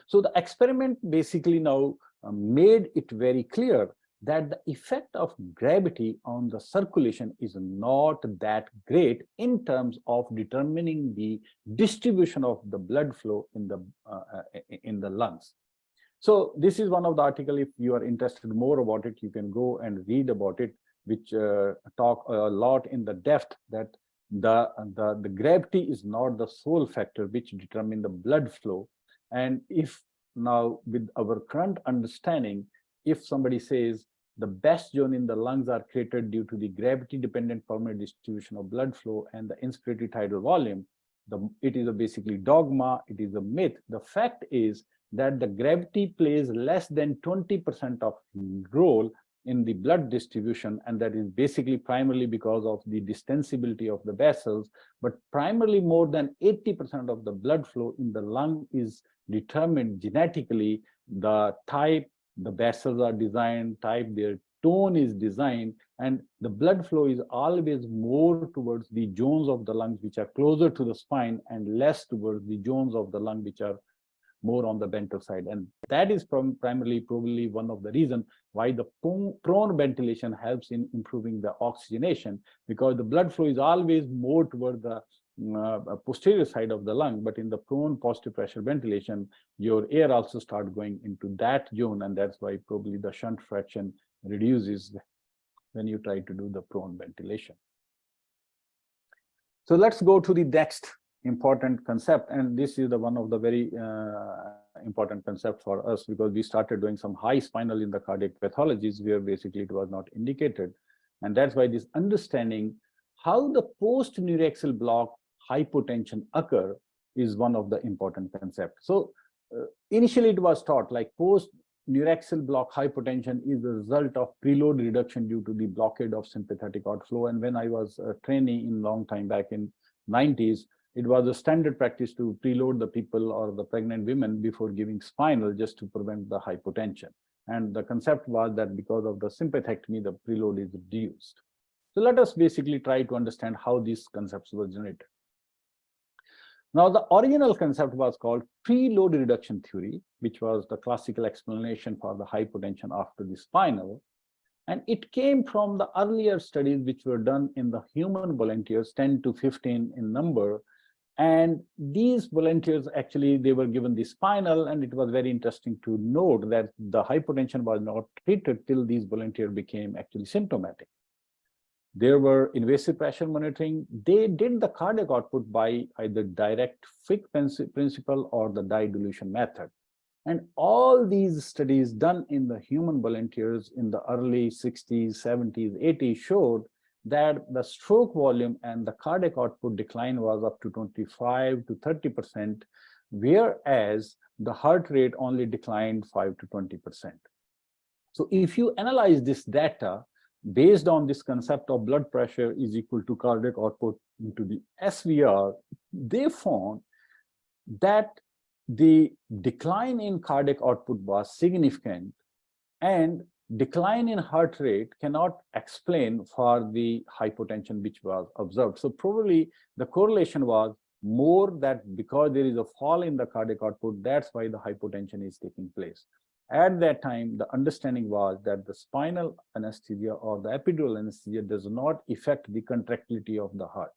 So the experiment basically now made it very clear that the effect of gravity on the circulation is not that great in terms of determining the distribution of the blood flow in the lungs. So this is one of the articles. If you are interested more about it, you can go and read about it, which talk a lot in the depth that the gravity is not the sole factor which determine the blood flow. And if now with our current understanding, if somebody says the best zone in the lungs are created due to the gravity dependent pulmonary distribution of blood flow and the inspiratory tidal volume, it is a basically dogma, it is a myth. The fact is that the gravity plays less than 20% of role in the blood distribution, and that is basically primarily because of the distensibility of the vessels, but primarily more than 80% of the blood flow in the lung is determined genetically. The type the vessels are designed, type their tone is designed, and the blood flow is always more towards the zones of the lungs which are closer to the spine and less towards the zones of the lung which are more on the ventral side. And that is primarily probably one of the reasons why the prone ventilation helps in improving the oxygenation, because the blood flow is always more toward the posterior side of the lung, but in the prone positive pressure ventilation, your air also start going into that zone, and that's why probably the shunt fraction reduces when you try to do the prone ventilation. So let's go to the next important concept, and this is the one of the very important concept for us, because we started doing some high spinal in the cardiac pathologies where basically it was not indicated, and that's why this understanding how the post-neuraxial block hypotension occur is one of the important concepts. So initially it was taught like post-neuraxial block hypotension is the result of preload reduction due to the blockade of sympathetic outflow. And when I was training in long time back in 90s, it was a standard practice to preload the people or the pregnant women before giving spinal just to prevent the hypotension. And the concept was that because of the sympathectomy, the preload is reduced. So let us basically try to understand how these concepts were generated. Now, the original concept was called preload reduction theory, which was the classical explanation for the hypotension after the spinal. And it came from the earlier studies which were done in the human volunteers, 10 to 15 in number. And these volunteers, actually, they were given the spinal, and it was very interesting to note that the hypotension was not treated till these volunteers became actually symptomatic. There were invasive pressure monitoring. They did the cardiac output by either direct Fick principle or the dye dilution method. And all these studies done in the human volunteers in the early 60s, 70s, 80s showed that the stroke volume and the cardiac output decline was up to 25 to 30%, whereas the heart rate only declined 5 to 20%. So if you analyze this data, based on this concept of blood pressure is equal to cardiac output into the SVR, they found that the decline in cardiac output was significant, and decline in heart rate cannot explain for the hypotension which was observed. So probably the correlation was more that because there is a fall in the cardiac output, that's why the hypotension is taking place. At that time, the understanding was that the spinal anesthesia or the epidural anesthesia does not affect the contractility of the heart.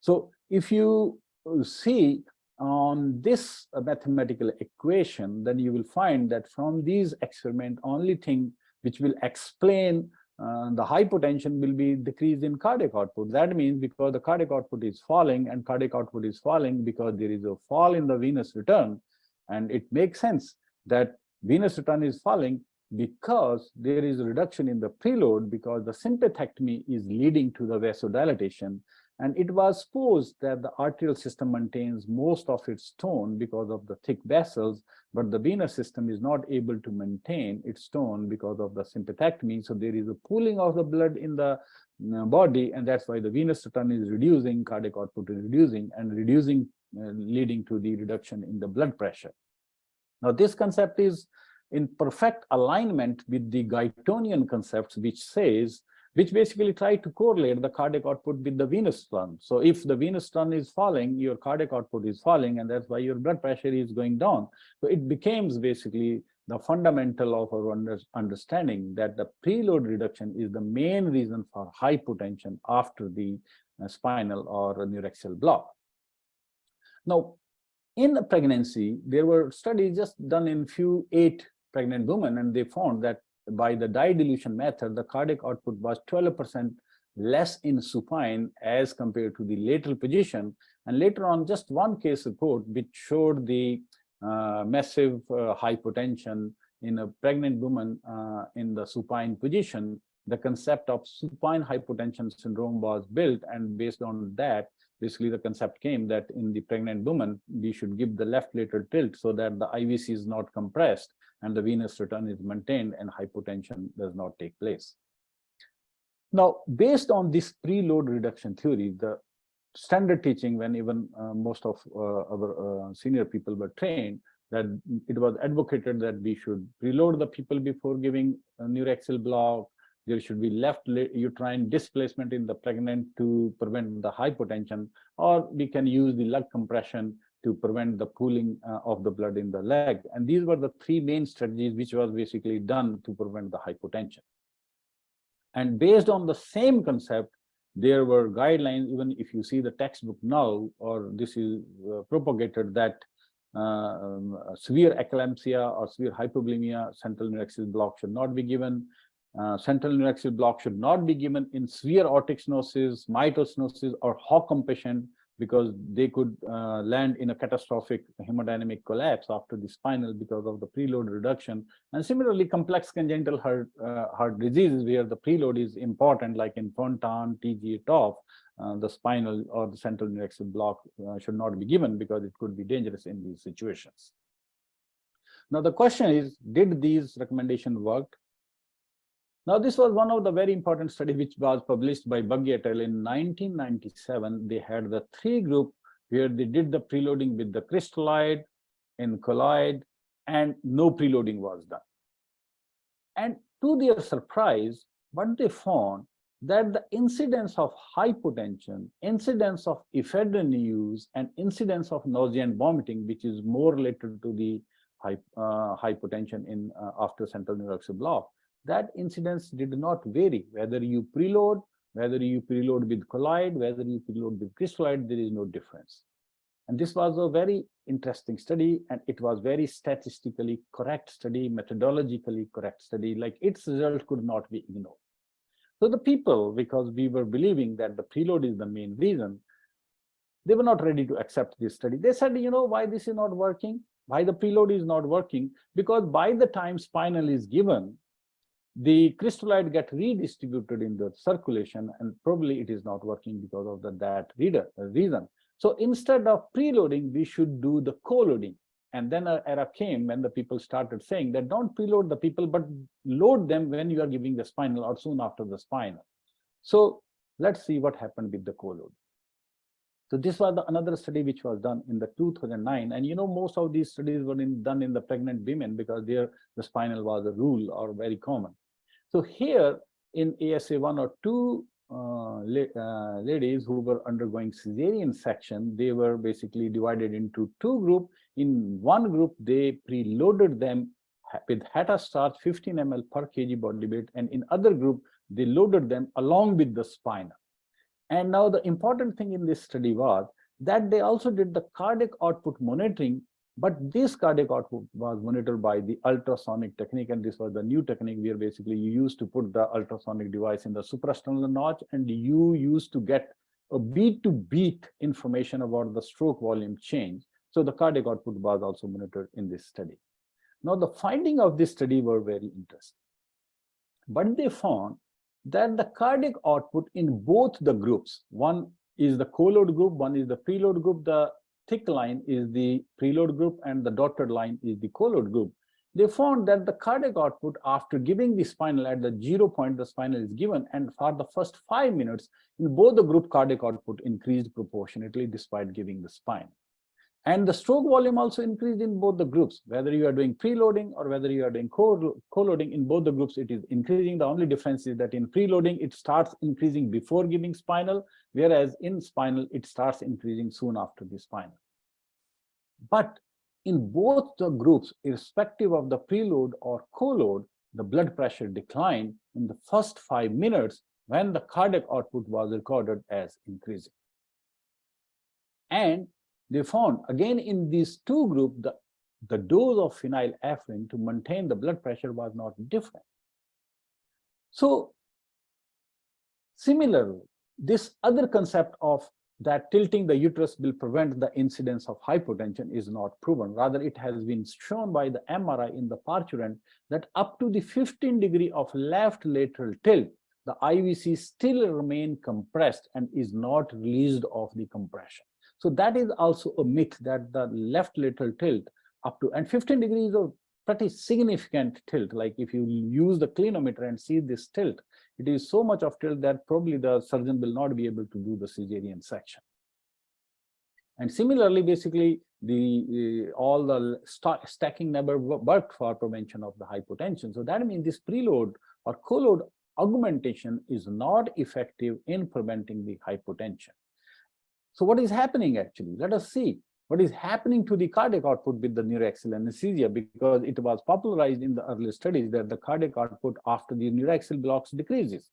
So if you see on this mathematical equation, then you will find that from these experiments, only thing which will explain the hypotension will be decrease in cardiac output. That means because the cardiac output is falling, and cardiac output is falling because there is a fall in the venous return. And it makes sense that venous return is falling because there is a reduction in the preload, because the sympathectomy is leading to the vasodilatation. And it was supposed that the arterial system maintains most of its tone because of the thick vessels, but the venous system is not able to maintain its tone because of the sympathectomy. So there is a pooling of the blood in the body, and that's why the venous return is reducing, cardiac output is reducing, and reducing, leading to the reduction in the blood pressure. Now, this concept is in perfect alignment with the Guytonian concepts, which basically try to correlate the cardiac output with the venous run. So if the venous run is falling, your cardiac output is falling, and that's why your blood pressure is going down. So it becomes basically the fundamental of our understanding that the preload reduction is the main reason for hypotension after the spinal or neuraxial block. Now, in the pregnancy, there were studies just done in 8 pregnant women, and they found that by the dye dilution method, the cardiac output was 12% less in supine as compared to the lateral position. And later on, just one case report which showed the massive hypotension in a pregnant woman in the supine position. The concept of supine hypotension syndrome was built, and based on that, basically the concept came that in the pregnant woman, we should give the left lateral tilt so that the IVC is not compressed and the venous return is maintained and hypotension does not take place. Now, based on this preload reduction theory, the standard teaching, when even most of our senior people were trained, that it was advocated that we should preload the people before giving a neuraxial block. There should be left uterine displacement in the pregnant to prevent the hypotension, or we can use the lung compression to prevent the pooling of the blood in the leg. And these were the 3 main strategies which was basically done to prevent the hypotension. And based on the same concept, there were guidelines. Even if you see the textbook now, or this is propagated, that severe eclampsia or severe hypovolemia, central neuraxial block should not be given. Central neuraxial block should not be given in severe aortic stenosis, mitral stenosis, or HOCM patient, because they could land in a catastrophic hemodynamic collapse after the spinal because of the preload reduction. And similarly, complex congenital heart diseases where the preload is important, like in Fontan, TG, TOF, the spinal or the central neuraxial block should not be given because it could be dangerous in these situations. Now, the question is, did these recommendations work? Now, this was one of the very important studies which was published by Buggy et al. In 1997. They had the 3 group where they did the preloading with the crystalloid, in colloid, and no preloading was done. And to their surprise, what they found that the incidence of hypotension, incidence of ephedrine use, and incidence of nausea and vomiting, which is more related to the hypotension in after central neuraxial block, that incidence did not vary. Whether you preload with colloid, whether you preload with crystalloid, there is no difference. And this was a very interesting study, and it was very statistically correct study, methodologically correct study. Like, its result could not be ignored. So the people, because we were believing that the preload is the main reason, they were not ready to accept this study. They said, you know why this is not working? Why the preload is not working? Because by the time spinal is given, the crystalloid get redistributed in the circulation, and probably it is not working because of that reason. So instead of preloading, we should do the co-loading. And then an era came when the people started saying that don't preload the people, but load them when you are giving the spinal or soon after the spinal. So let's see what happened with the co-load. So this was another study which was done in the 2009. And most of these studies were done in the pregnant women because there the spinal was a rule or very common. So here in ASA 1 or 2 ladies who were undergoing cesarean section, they were basically divided into 2 groups. In one group, they preloaded them with Heta starch 15 ml per kg body weight, and in other group, they loaded them along with the spinal. And now the important thing in this study was that they also did the cardiac output monitoring, but this cardiac output was monitored by the ultrasonic technique, and this was the new technique where basically you used to put the ultrasonic device in the suprasternal notch, and you used to get a beat-to-beat information about the stroke volume change. So the cardiac output was also monitored in this study. Now the finding of this study were very interesting, but they found that the cardiac output in both the groups, one is the co-load group, one is the preload group, the thick line is the preload group and the dotted line is the co-load group. They found that the cardiac output after giving the spinal at the 0 point, the spinal is given, and for the first 5 minutes, in both the group, cardiac output increased proportionately despite giving the spine. And the stroke volume also increased in both the groups, whether you are doing preloading or whether you are doing co-loading. In both the groups, it is increasing. The only difference is that in preloading, it starts increasing before giving spinal, whereas in spinal, it starts increasing soon after the spinal. But in both the groups, irrespective of the preload or co-load, the blood pressure declined in the first 5 minutes when the cardiac output was recorded as increasing. And they found, again, in these 2 groups, the dose of phenylephrine to maintain the blood pressure was not different. So, similarly, this other concept of that tilting the uterus will prevent the incidence of hypotension is not proven. Rather, it has been shown by the MRI in the parturient that up to the 15 degree of left lateral tilt, the IVC still remain compressed and is not released of the compression. So that is also a myth that the left lateral tilt up to, and 15 degrees of pretty significant tilt. Like if you use the clinometer and see this tilt, it is so much of tilt that probably the surgeon will not be able to do the cesarean section. And similarly, basically, all the stacking never worked for prevention of the hypotension. So that means this preload or co-load augmentation is not effective in preventing the hypotension. So what is happening actually? Let us see what is happening to the cardiac output with the neuroaxial anesthesia, because it was popularized in the early studies that the cardiac output after the neuroaxial blocks decreases.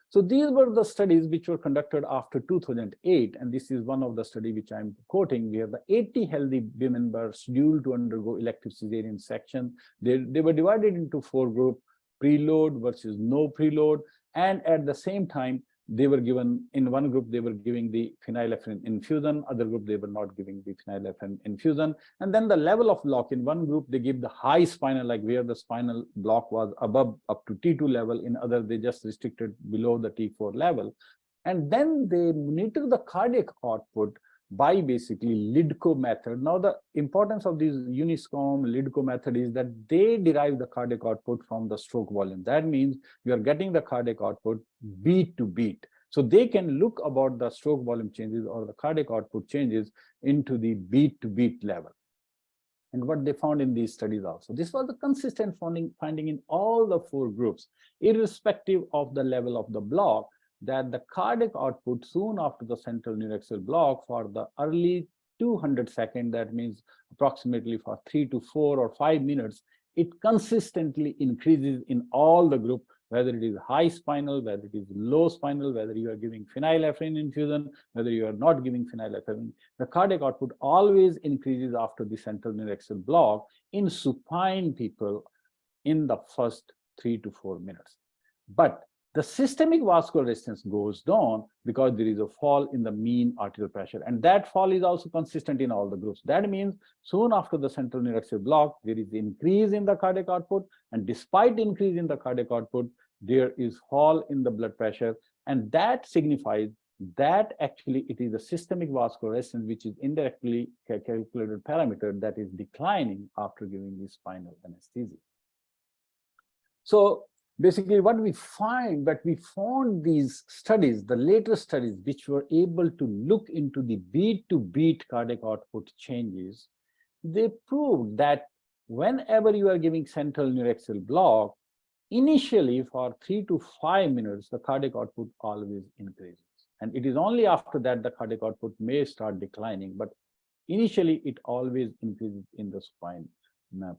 So these were the studies which were conducted after 2008, and this is one of the studies which I'm quoting, where the 80 healthy women were scheduled to undergo elective cesarean section. They were divided into 4 groups, preload versus no preload, and at the same time, they were given, in one group, they were giving the phenylephrine infusion, other group, they were not giving the phenylephrine infusion. And then the level of block, in one group, they give the high spinal, like where the spinal block was above up to T2 level, in other, they just restricted below the T4 level. And then they monitor the cardiac output by basically LIDCO method. Now, the importance of this Uniscom LIDCO method is that they derive the cardiac output from the stroke volume. That means you are getting the cardiac output beat to beat. So they can look about the stroke volume changes or the cardiac output changes into the beat to beat level. And what they found in these studies also, this was a consistent finding in all the 4 groups, irrespective of the level of the block, that the cardiac output soon after the central neuroaxial block for the early 200 seconds, that means approximately for 3 to 4 or 5 minutes, it consistently increases in all the group, whether it is high spinal, whether it is low spinal, whether you are giving phenylephrine infusion, whether you are not giving phenylephrine. The cardiac output always increases after the central neuroaxial block in supine people in the first 3 to 4 minutes. But the systemic vascular resistance goes down because there is a fall in the mean arterial pressure, and that fall is also consistent in all the groups. That means soon after the central neuroaxial block, there is increase in the cardiac output, and despite increase in the cardiac output, there is fall in the blood pressure, and that signifies that actually it is the systemic vascular resistance, which is indirectly calculated parameter, that is declining after giving the spinal anesthesia. So basically, what we find, that we found these studies, the later studies, which were able to look into the beat-to-beat cardiac output changes, they proved that whenever you are giving central neuroaxial block, initially for 3 to 5 minutes, the cardiac output always increases. And it is only after that the cardiac output may start declining, but initially it always increases in the supine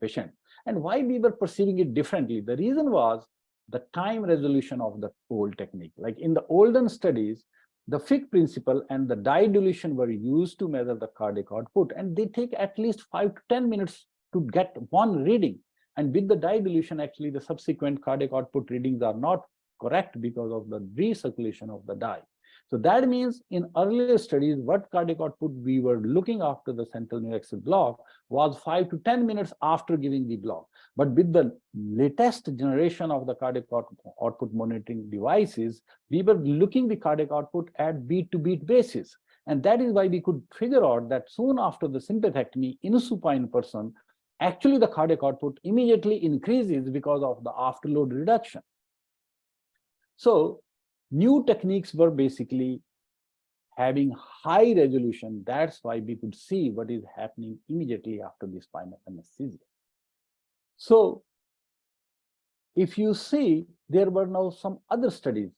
patient. And why we were perceiving it differently? The reason was the time resolution of the old technique. Like in the olden studies, the Fick principle and the dye dilution were used to measure the cardiac output, and they take at least 5 to 10 minutes to get one reading. And with the dye dilution, actually the subsequent cardiac output readings are not correct because of the recirculation of the dye. So that means in earlier studies, what cardiac output we were looking after the central neuraxial block was 5 to 10 minutes after giving the block. But with the latest generation of the cardiac output monitoring devices, we were looking the cardiac output at beat-to-beat basis. And that is why we could figure out that soon after the sympathectomy in a supine person, actually the cardiac output immediately increases because of the afterload reduction. So new techniques were basically having high resolution. That's why we could see what is happening immediately after the spinal anesthesia. So if you see, there were now some other studies,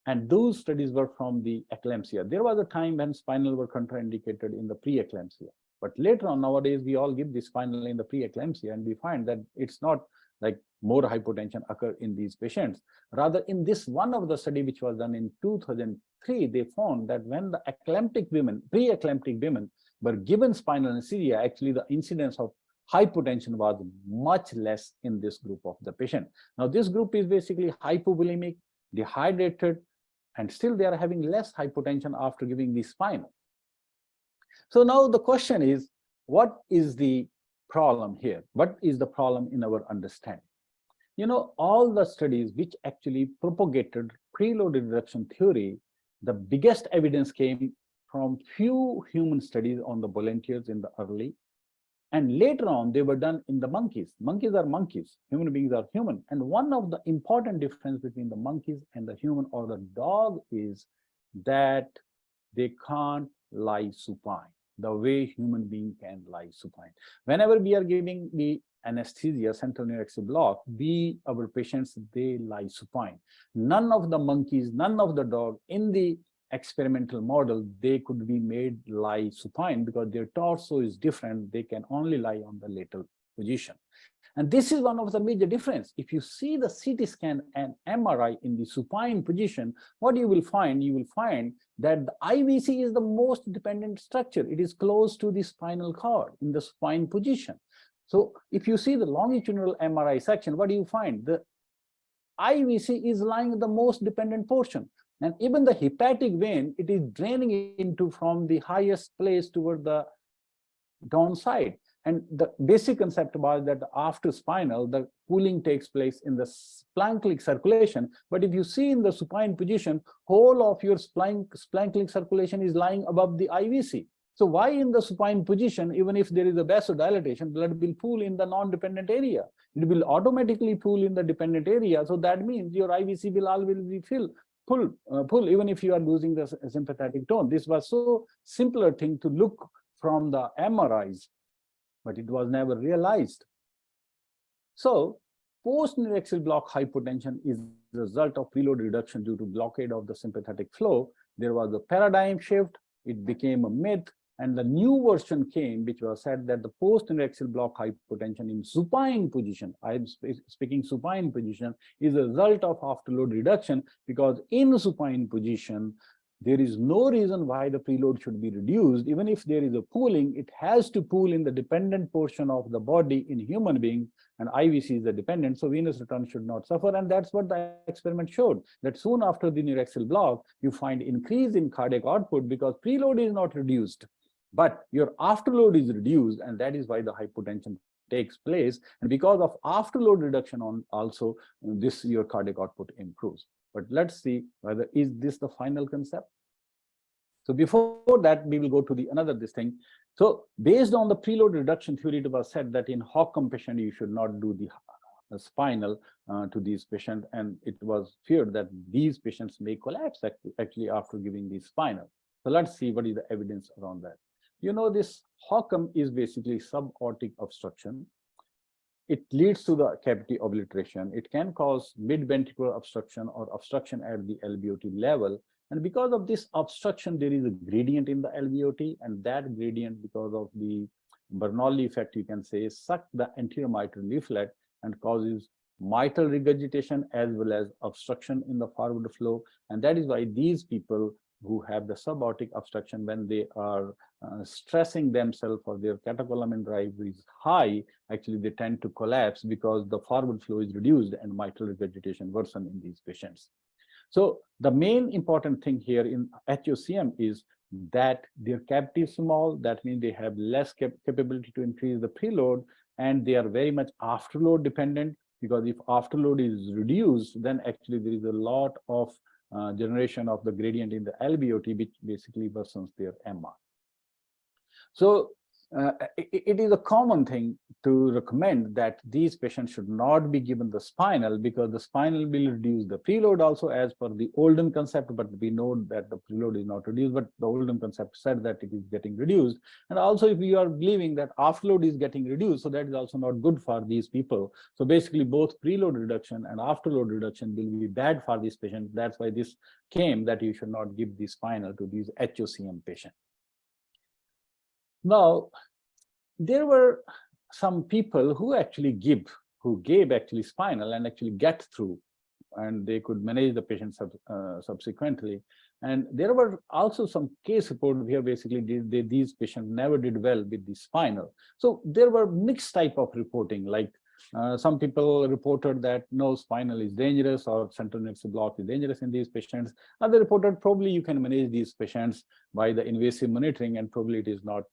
and those studies were from the eclampsia. There was a time when spinal were contraindicated in the pre-eclampsia. But later on, nowadays, we all give the spinal in the pre-eclampsia, and we find that it's not like more hypotension occur in these patients. Rather, in this one of the study which was done in 2003, they found that when the eclamptic women, pre-eclamptic women were given spinal anesthesia, actually the incidence of hypotension was much less in this group of the patient. Now, this group is basically hypovolemic, dehydrated, and still they are having less hypotension after giving the spinal. So now the question is, what is the problem here? What is the problem in our understanding? You know, all the studies which actually propagated preload reduction theory, the biggest evidence came from few human studies on the volunteers in the early, and later on they were done in the monkeys. Monkeys are monkeys, human beings are human. And one of the important difference between the monkeys and the human or the dog is that they can't lie supine the way human being can lie supine. Whenever we are giving the anesthesia, central neuraxial block, our patients, they lie supine. None of the monkeys, none of the dog in the experimental model, they could be made lie supine because their torso is different. They can only lie on the lateral position. And this is one of the major difference. If you see the CT scan and MRI in the supine position, what you will find? You will find that the IVC is the most dependent structure. It is close to the spinal cord in the supine position. So if you see the longitudinal MRI section, what do you find? The IVC is lying in the most dependent portion. And even the hepatic vein, it is draining into from the highest place toward the downside. And the basic concept was that after spinal, the pooling takes place in the splanchnic circulation. But if you see in the supine position, whole of your splanchnic circulation is lying above the IVC. So why in the supine position, even if there is a vasodilatation, blood will pool in the non-dependent area. It will automatically pool in the dependent area. So that means your IVC will always be pull, even if you are losing the sympathetic tone. This was so simpler thing to look from the MRIs, but it was never realized. So post-neuraxial block hypotension is the result of preload reduction due to blockade of the sympathetic flow. There was a paradigm shift, it became a myth, and the new version came, which was said that the post-neuraxial block hypotension in supine position, I'm speaking supine position, is a result of afterload reduction, because in supine position, there is no reason why the preload should be reduced. Even if there is a pooling, it has to pool in the dependent portion of the body in human being, and IVC is the dependent, so venous return should not suffer. And that's what the experiment showed, that soon after the neuraxial block, you find increase in cardiac output because preload is not reduced, but your afterload is reduced, and that is why the hypotension takes place. And because of afterload reduction on also, your cardiac output improves. But let's see whether is this the final concept. So before that, we will go to this thing. So based on the preload reduction theory, it was said that in HOCM patient, you should not do the spinal to these patients. And it was feared that these patients may collapse actually after giving the spinal. So let's see what is the evidence around that. You know, this HOCM is basically subaortic obstruction. it leads to the cavity obliteration. It can cause mid-ventricular obstruction or obstruction at the LVOT level. And because of this obstruction, there is a gradient in the LVOT, and that gradient, because of the Bernoulli effect, you can say, suck the anterior mitral leaflet and causes mitral regurgitation as well as obstruction in the forward flow. And that is why these people who have the subaortic obstruction, when they are stressing themselves or their catecholamine drive is high, actually they tend to collapse because the forward flow is reduced and mitral regurgitation worsen in these patients. So the main important thing here in HOCM is that their cavity is small. That means they have less capability to increase the preload, and they are very much afterload dependent, because if afterload is reduced, then actually there is a lot of generation of the gradient in the LVOT, which basically worsens their MR. So it is a common thing to recommend that these patients should not be given the spinal, because the spinal will reduce the preload also as per the olden concept, but we know that the preload is not reduced, but the olden concept said that it is getting reduced. And also if you are believing that afterload is getting reduced, so that is also not good for these people. So basically both preload reduction and afterload reduction will be bad for these patients. That's why this came that you should not give the spinal to these HOCM patients. Now, there were some people who actually gave actually spinal and actually get through, and they could manage the patient subsequently. And there were also some case reports where basically these patients never did well with the spinal. So there were mixed type of reporting, like some people reported that no, spinal is dangerous or central nervous block is dangerous in these patients. Other reported probably you can manage these patients by the invasive monitoring, and probably it is not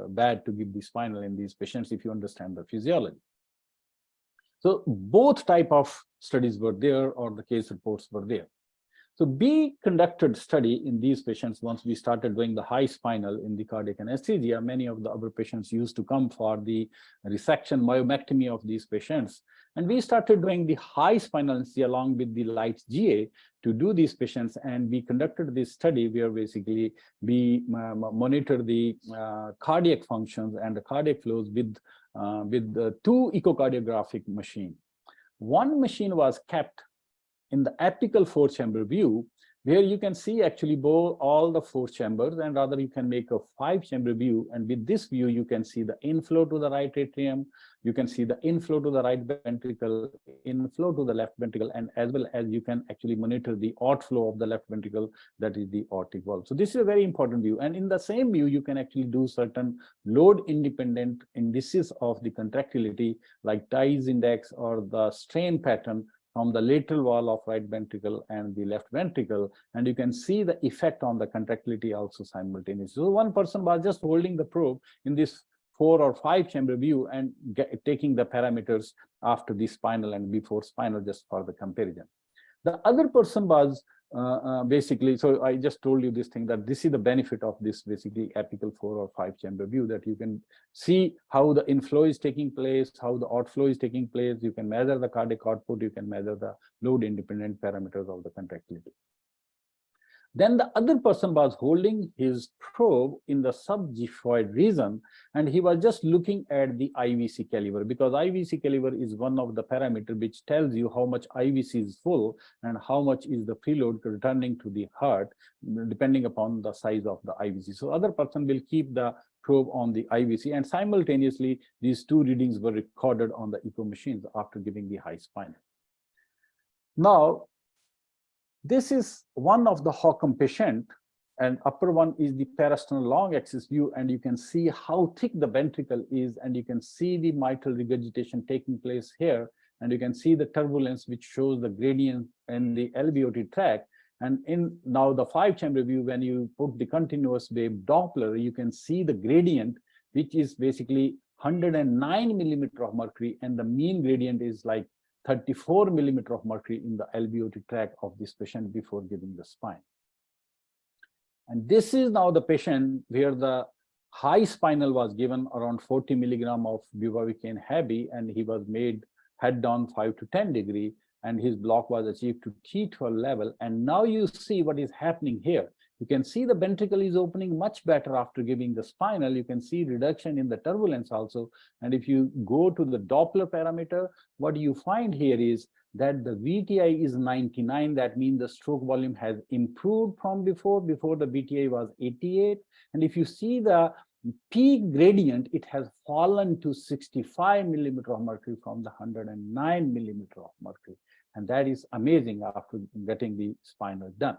bad to give the spinal in these patients if you understand the physiology. So both type of studies were there, or the case reports were there. So we conducted study in these patients once we started doing the high spinal in the cardiac anesthesia. Many of the other patients used to come for the resection myomectomy of these patients. And we started doing the high spinal anesthesia along with the light GA to do these patients. And we conducted this study where basically we monitor the cardiac functions and the cardiac flows with two echocardiographic machines. One machine was kept in the apical four-chamber view, where you can see actually all the four chambers, and rather you can make a five-chamber view. And with this view, you can see the inflow to the right atrium, you can see the inflow to the right ventricle, inflow to the left ventricle, and as well as you can actually monitor the outflow of the left ventricle, that is the aortic valve. So this is a very important view. And in the same view, you can actually do certain load-independent indices of the contractility, like Tye's index or the strain pattern from the lateral wall of right ventricle and the left ventricle, and you can see the effect on the contractility also simultaneously. So one person was just holding the probe in this 4 or 5 chamber view and taking the parameters after the spinal and before spinal, just for the comparison. The other person was basically, so I just told you this thing, that this is the benefit of this basically apical 4 or 5 chamber view, that you can see how the inflow is taking place, how the outflow is taking place. You can measure the cardiac output, you can measure the load independent parameters of the contractility. Then the other person was holding his probe in the subxiphoid region, and he was just looking at the IVC caliber, because IVC caliber is one of the parameters which tells you how much IVC is full and how much is the preload returning to the heart, depending upon the size of the IVC. So other person will keep the probe on the IVC, and simultaneously these two readings were recorded on the echo machines after giving the high spinal. Now, this is one of the Hockham patient, and upper one is the parasternal long axis view, and you can see how thick the ventricle is, and you can see the mitral regurgitation taking place here, and you can see the turbulence which shows the gradient in the LVOT tract. And in now the 5-chamber view, when you put the continuous wave Doppler, you can see the gradient, which is basically 109 millimeter of mercury, and the mean gradient is like 34 millimeter of mercury in the LVOT tract of this patient before giving the spine. And this is now the patient where the high spinal was given around 40 milligram of bupivacaine heavy, and he was made head down 5 to 10 degree, and his block was achieved to T12 level. And now you see what is happening here. You can see the ventricle is opening much better after giving the spinal. You can see reduction in the turbulence also. And if you go to the Doppler parameter, what you find here is that the VTI is 99. That means the stroke volume has improved from before. Before the VTI was 88. And if you see the peak gradient, it has fallen to 65 millimeter of mercury from the 109 millimeter of mercury. And that is amazing after getting the spinal done.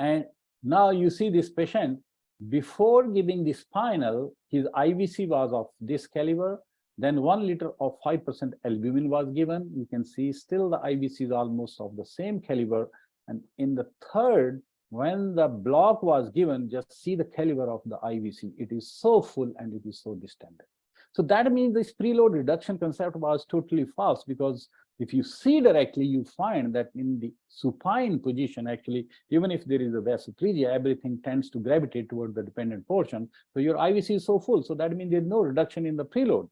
And now you see this patient, before giving the spinal, his IVC was of this caliber. Then 1 liter of 5% albumin was given. You can see still the IVC is almost of the same caliber. And in the third, when the block was given, just see the caliber of the IVC. It is so full and it is so distended. So that means this preload reduction concept was totally false, because if you see directly, you find that in the supine position, actually, even if there is a vasoplegia, everything tends to gravitate toward the dependent portion. So your IVC is so full. So that means there's no reduction in the preload.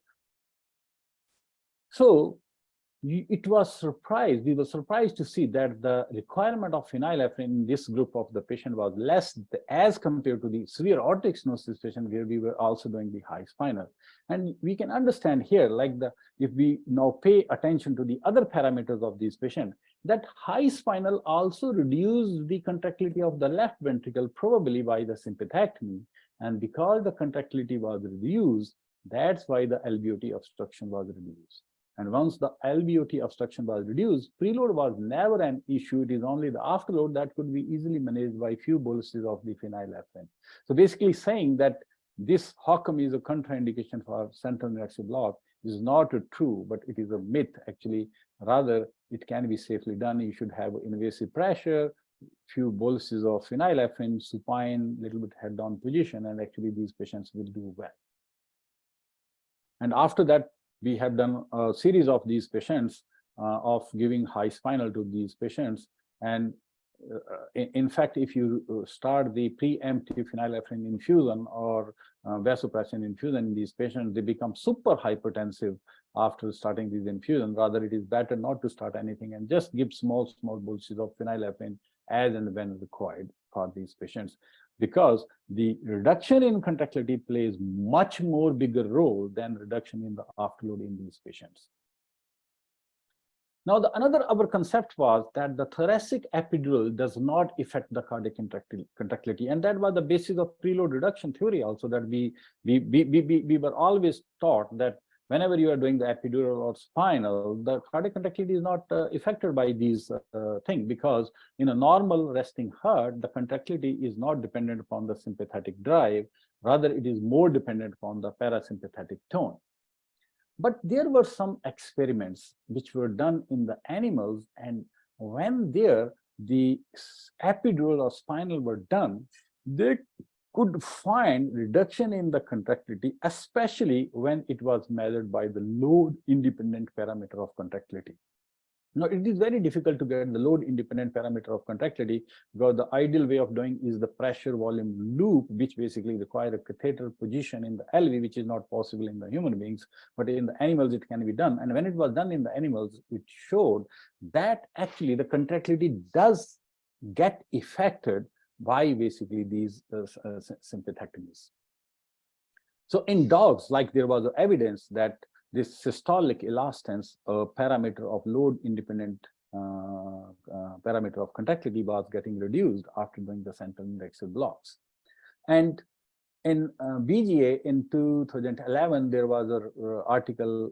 So it was surprised. We were surprised to see that the requirement of phenylephrine in this group of the patient was less as compared to the severe aortic stenosis patient, where we were also doing the high spinal. And we can understand here, like if we now pay attention to the other parameters of these patients, that high spinal also reduced the contractility of the left ventricle, probably by the sympathectomy. And because the contractility was reduced, that's why the LVOT obstruction was reduced. And once the LVOT obstruction was reduced, preload was never an issue. It is only the afterload that could be easily managed by few boluses of the phenylephrine. So basically saying that this HOCM is a contraindication for central nerve block is not true, but it is a myth actually. Rather, it can be safely done. You should have invasive pressure, few boluses of phenylephrine, supine, little bit head-down position, and actually these patients will do well. And after that, we have done a series of these patients of giving high spinal to these patients. And in fact, if you start the preemptive phenylephrine infusion or vasopressin infusion in these patients, they become super hypertensive after starting these infusion. Rather, it is better not to start anything and just give small boluses of phenylephrine as and when required for these patients, because the reduction in contractility plays much more bigger role than reduction in the afterload in these patients. Now, another our concept was that the thoracic epidural does not affect the cardiac contractility, and that was the basis of preload reduction theory also, that we were always taught that whenever you are doing the epidural or spinal, the cardiac contractility is not affected by these things, because in a normal resting heart, the contractility is not dependent upon the sympathetic drive. Rather, it is more dependent upon the parasympathetic tone. But there were some experiments which were done in the animals, and when the epidural or spinal were done, they could find reduction in the contractility, especially when it was measured by the load-independent parameter of contractility. Now, it is very difficult to get the load-independent parameter of contractility, because the ideal way of doing is the pressure-volume loop, which basically requires a catheter position in the LV, which is not possible in the human beings, but in the animals it can be done. And when it was done in the animals, it showed that actually the contractility does get affected by basically these sympathectomies. So in dogs, like there was evidence that this systolic elastance, a parameter of load-independent parameter of contractility, was getting reduced after doing the central indexal blocks. And in BGA in 2011, there was an article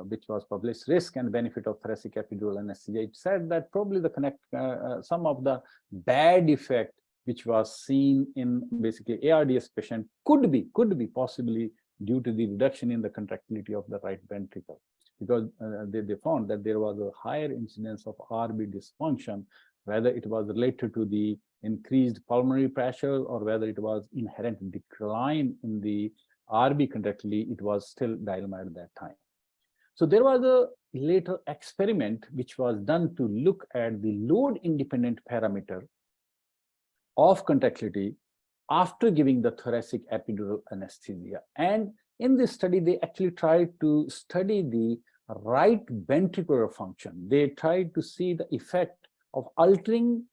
which was published, Risk and Benefit of Thoracic Epidural Anesthesia. It said that probably the some of the bad effect which was seen in basically ARDS patient could be possibly due to the reduction in the contractility of the right ventricle, because they found that there was a higher incidence of RB dysfunction, whether it was related to the increased pulmonary pressure or whether it was inherent decline in the RB contractility. It was still dilemma at that time. So there was a later experiment which was done to look at the load-independent parameter of contractility after giving the thoracic epidural anesthesia. And in this study, they actually tried to study the right ventricular function. They tried to see the effect of altering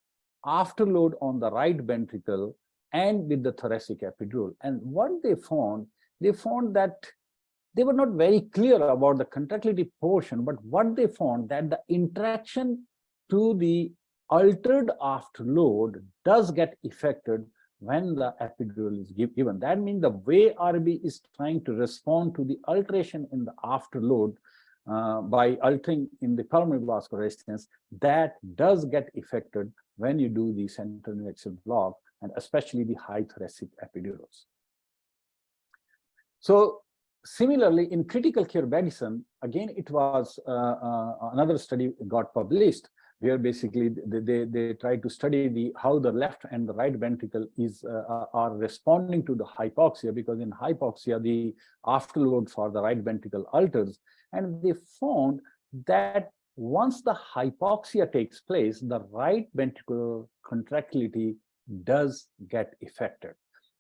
afterload on the right ventricle and with the thoracic epidural. And what they found that they were not very clear about the contractility portion, but what they found that the interaction to the altered afterload does get affected when the epidural is given. That means the way RB is trying to respond to the alteration in the afterload by altering in the pulmonary vascular resistance, that does get affected when you do the central uniaxial block, and especially the high thoracic epidurals. So similarly, in critical care medicine, again, it was another study got published where basically they tried to study how the left and the right ventricle are responding to the hypoxia, because in hypoxia, the afterload for the right ventricle alters. And they found that once the hypoxia takes place, the right ventricular contractility does get affected.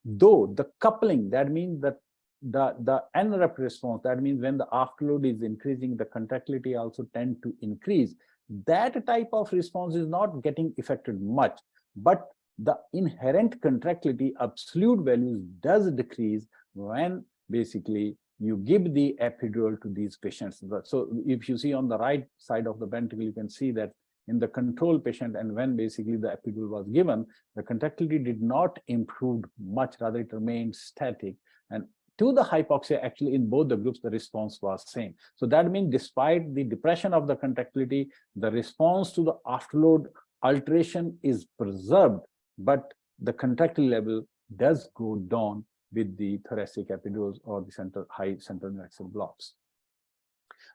Though the coupling, that means that the NREP response, that means when the afterload is increasing, the contractility also tend to increase. That type of response is not getting affected much, but the inherent contractility absolute values does decrease when basically you give the epidural to these patients. So if you see on the right side of the ventricle, you can see that in the control patient, and when basically the epidural was given, the contractility did not improve much, rather it remained static. And to the hypoxia, actually in both the groups, the response was same. So that means despite the depression of the contractility, the response to the afterload alteration is preserved, but the contractility level does go down with the thoracic epidurals or the high central uniaxial blocks.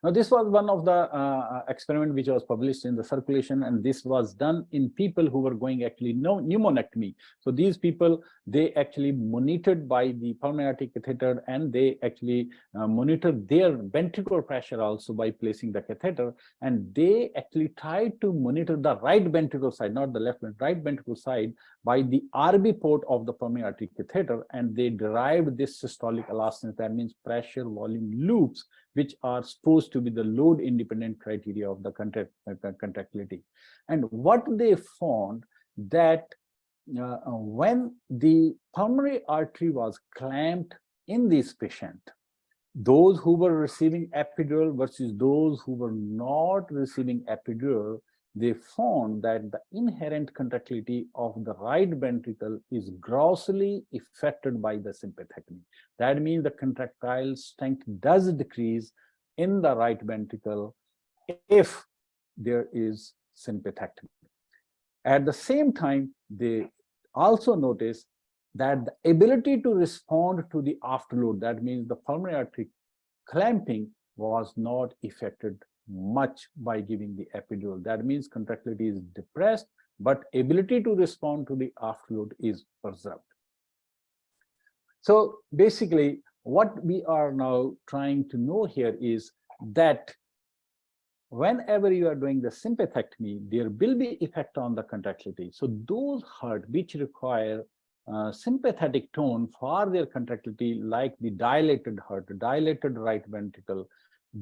Now, this was one of the experiment which was published in the circulation, and this was done in people who were going actually pneumonectomy. So these people, they actually monitored by the pulmonary artery catheter, and they actually monitored their ventricular pressure also by placing the catheter, and they actually tried to monitor the right ventricle side, not the left, right ventricle side, by the RB port of the pulmonary artery catheter, and they derived this systolic elastance, that means pressure volume loops, which are supposed to be the load independent criteria of the contractility. And what they found that when the pulmonary artery was clamped in this patient, those who were receiving epidural versus those who were not receiving epidural, they found that the inherent contractility of the right ventricle is grossly affected by the sympathectomy. That means the contractile strength does decrease in the right ventricle if there is sympathectomy. At the same time, they also notice that the ability to respond to the afterload, that means the pulmonary artery clamping, was not affected much by giving the epidural. That means contractility is depressed, but ability to respond to the afterload is preserved. So basically, what we are now trying to know here is that whenever you are doing the sympathectomy, there will be effect on the contractility. So those heart which require sympathetic tone for their contractility, like the dilated heart, dilated right ventricle,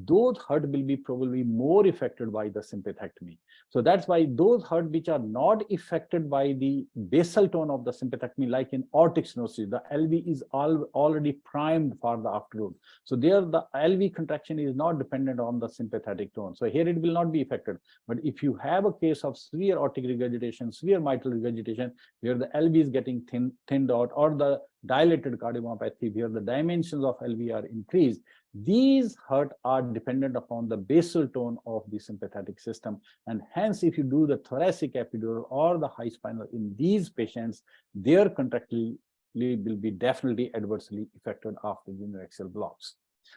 those heart will be probably more affected by the sympathectomy. So that's why those heart which are not affected by the basal tone of the sympathectomy, like in aortic stenosis, the LV is already primed for the afterload. So there the LV contraction is not dependent on the sympathetic tone. So here it will not be affected. But if you have a case of severe aortic regurgitation, severe mitral regurgitation, where the LV is getting thinned out, or the dilated cardiomyopathy, where the dimensions of LV are increased, these heart are dependent upon the basal tone of the sympathetic system. And hence, if you do the thoracic epidural or the high spinal in these patients, their contractility will be definitely adversely affected after the uniaxial blocks.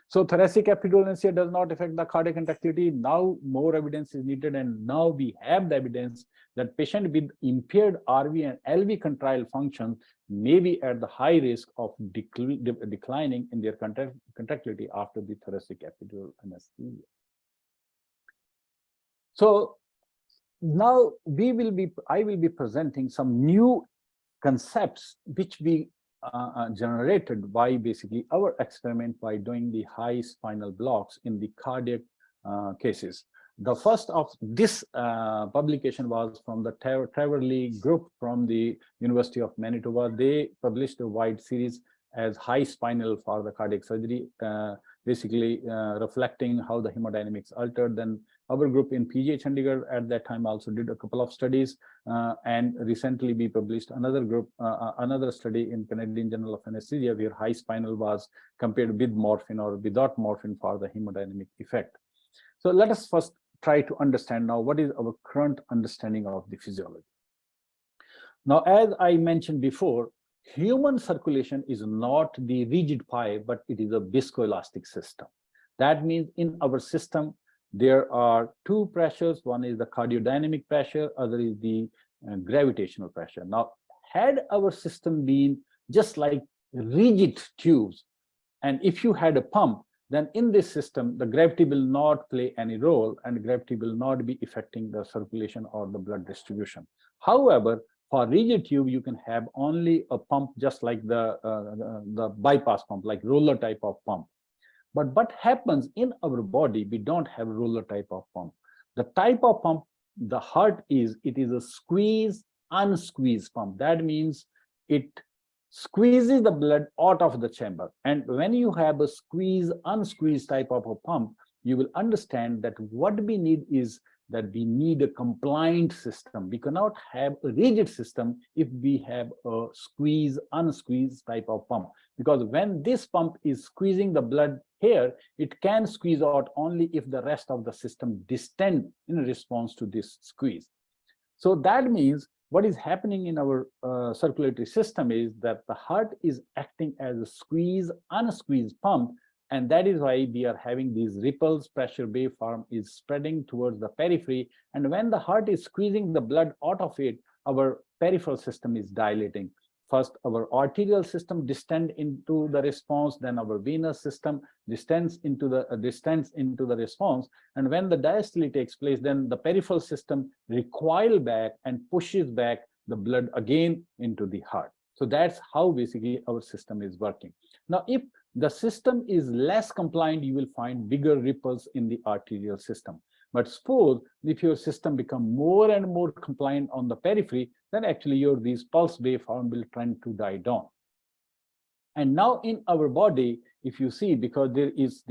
So thoracic epidural anesthesia does not affect the cardiac contractility. Now more evidence is needed, and now we have the evidence that patient with impaired RV and LV contractile function may be at the high risk of declining in their contractility after the thoracic epidural anesthesia. So now I will be presenting some new concepts which we generated by basically our experiment by doing the high spinal blocks in the cardiac cases. The first of this publication was from the Traverley group from the University of Manitoba. They published a wide series as high spinal for the cardiac surgery, basically reflecting how the hemodynamics altered. Then our group in PGH Chandigarh at that time also did a couple of studies, and recently we published another study in Canadian Journal of Anesthesia where high spinal was compared with morphine or without morphine for the hemodynamic effect. So let us first try to understand now what is our current understanding of the physiology. Now, as I mentioned before, human circulation is not the rigid pie, but it is a viscoelastic system. That means in our system, there are two pressures. One is the cardiodynamic pressure, other is the gravitational pressure. Now, had our system been just like rigid tubes, and if you had a pump, then in this system, the gravity will not play any role and gravity will not be affecting the circulation or the blood distribution. However, for rigid tube, you can have only a pump just like the bypass pump, like roller type of pump. But what happens in our body, we don't have a roller type of pump. The type of pump the heart is, it is a squeeze, unsqueeze pump. That means it squeezes the blood out of the chamber. And when you have a squeeze, unsqueeze type of a pump, you will understand that what we need is that we need a compliant system. We cannot have a rigid system if we have a squeeze, unsqueeze type of pump. Because when this pump is squeezing the blood here, it can squeeze out only if the rest of the system distend in response to this squeeze. So that means what is happening in our circulatory system is that the heart is acting as a squeeze, unsqueeze pump, and that is why we are having these ripples. Pressure waveform is spreading towards the periphery, and when the heart is squeezing the blood out of it, our peripheral system is dilating. First, our arterial system distends into the response, then our venous system distends into the response, and when the diastole takes place, then the peripheral system recoil back and pushes back the blood again into the heart. So that's how basically our system is working. Now, if the system is less compliant, you will find bigger ripples in the arterial system. But suppose if your system become more and more compliant on the periphery, then actually these pulse waveform will tend to die down. And now in our body, if you see, because there is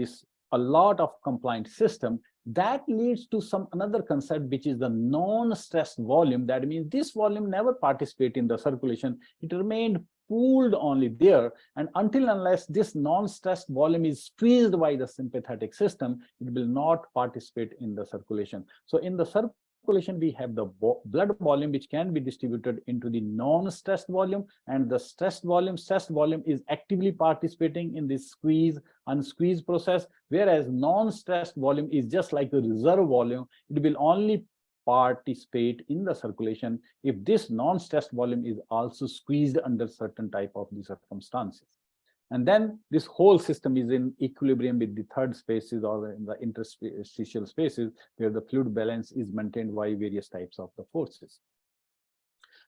a lot of compliant system, that leads to another concept, which is the non-stressed volume. That means this volume never participate in the circulation. It remained pooled only there, and until unless this non-stressed volume is squeezed by the sympathetic system, it will not participate in the circulation. So in the circulation, we have the blood volume, which can be distributed into the non-stressed volume, and the stressed volume is actively participating in this squeeze, unsqueeze process, whereas non-stressed volume is just like a reserve volume. It will only participate in the circulation if this non-stressed volume is also squeezed under certain type of the circumstances. And then this whole system is in equilibrium with the third spaces or in the interstitial spaces, where the fluid balance is maintained by various types of the forces.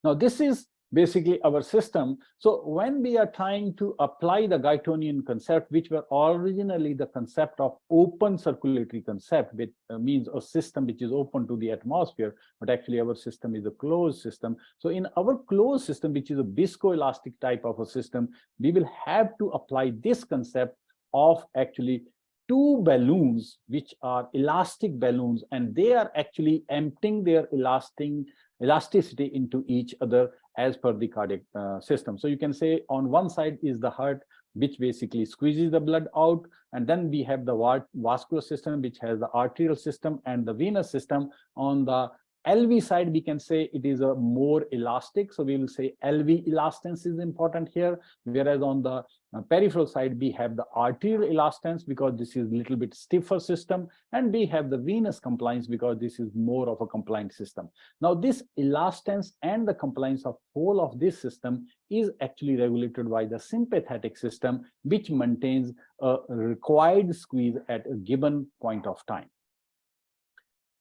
Now, this is basically our system. So when we are trying to apply the Guytonian concept, which were originally the concept of open circulatory concept, which means a system which is open to the atmosphere, but actually our system is a closed system. So in our closed system, which is a viscoelastic type of a system, we will have to apply this concept of actually two balloons, which are elastic balloons, and they are actually emptying their elasticity into each other as per the cardiac system. So you can say on one side is the heart, which basically squeezes the blood out, and then we have the vascular system, which has the arterial system and the venous system. On the LV side, we can say it is a more elastic, so we will say LV elastance is important here, whereas on the peripheral side, we have the arterial elastance, because this is a little bit stiffer system, and we have the venous compliance, because this is more of a compliant system. Now, this elastance and the compliance of whole of this system is actually regulated by the sympathetic system, which maintains a required squeeze at a given point of time.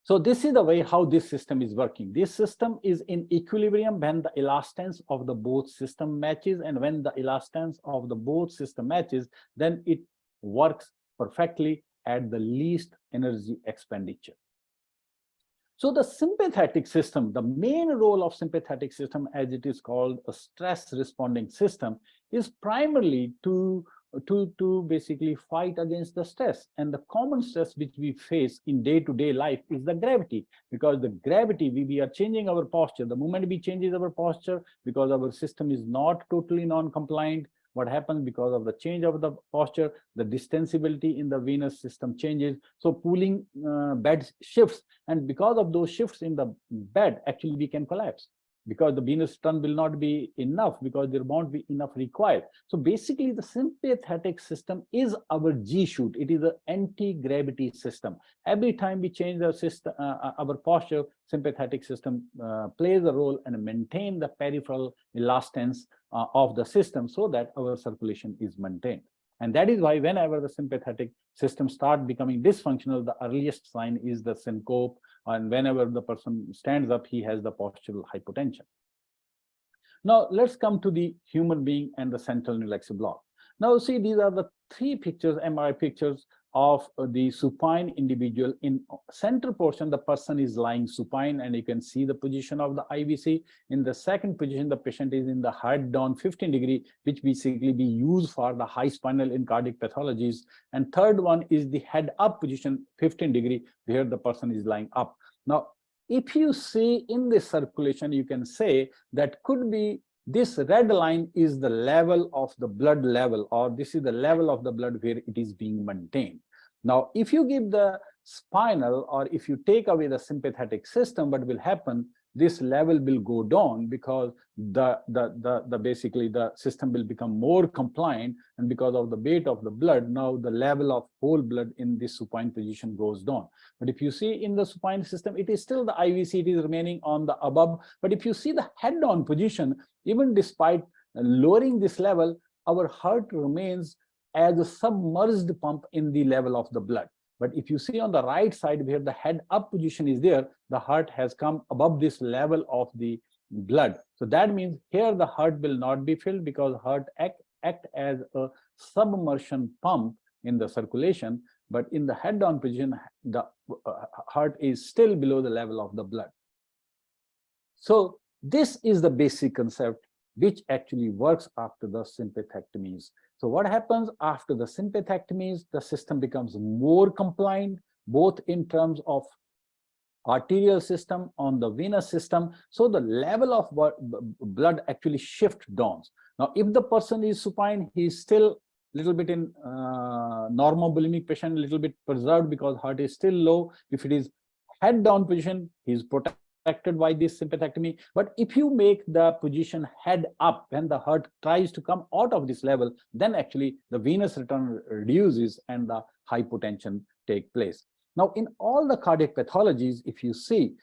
So this is the way how this system is working. This system is in equilibrium when the elastance of the both system matches, and when the elastance of the both system matches, then it works perfectly at the least energy expenditure. So the sympathetic system, the main role of sympathetic system, as it is called a stress responding system, is primarily to basically fight against the stress. And the common stress which we face in day-to-day life is the gravity, because the gravity, we are changing our posture. The moment we changes our posture, because our system is not totally non-compliant, what happens because of the change of the posture, the distensibility in the venous system changes. So pooling bed shifts, and because of those shifts in the bed, actually we can collapse, because the venous return will not be enough, because there won't be enough required. So basically the sympathetic system is our G shoot. It is an anti-gravity system. Every time we change the system, our posture, sympathetic system plays a role and maintain the peripheral elastance of the system, so that our circulation is maintained. And that is why whenever the sympathetic system starts becoming dysfunctional, the earliest sign is the syncope, and whenever the person stands up, he has the postural hypotension. Now let's come to the human being and the central nervous axis block. Now see, these are the three pictures, MRI pictures of the supine individual. In center portion, the person is lying supine, and you can see the position of the IVC. In the second position, the patient is in the head down 15 degree, which basically be used for the high spinal in cardiac pathologies. And third one is the head up position 15 degree, where the person is lying up. Now, if you see in this circulation, you can say that could be this red line is the level of the blood level, or this is the level of the blood where it is being maintained. Now, if you give the spinal, or if you take away the sympathetic system, what will happen? This level will go down, because basically the system will become more compliant, and because of the weight of the blood, now the level of whole blood in this supine position goes down. But if you see in the supine system, it is still the IVC, it is remaining on the above. But if you see the head down position, even despite lowering this level, our heart remains as a submerged pump in the level of the blood. But if you see on the right side, where the head up position is there, the heart has come above this level of the blood. So that means here the heart will not be filled, because heart act as a submersion pump in the circulation. But in the head down position, the heart is still below the level of the blood. So this is the basic concept which actually works after the sympathectomies. So what happens after the sympathectomies? The system becomes more compliant, both in terms of arterial system, on the venous system. So the level of blood actually shifts down. Now, if the person is supine, he is still a little bit in normobulimic patient, a little bit preserved, because heart is still low. If it is head down position, he is protected by this sympathectomy. But if you make the position head up, when the heart tries to come out of this level, then actually the venous return reduces and the hypotension take place. Now, in all the cardiac pathologies, if you see,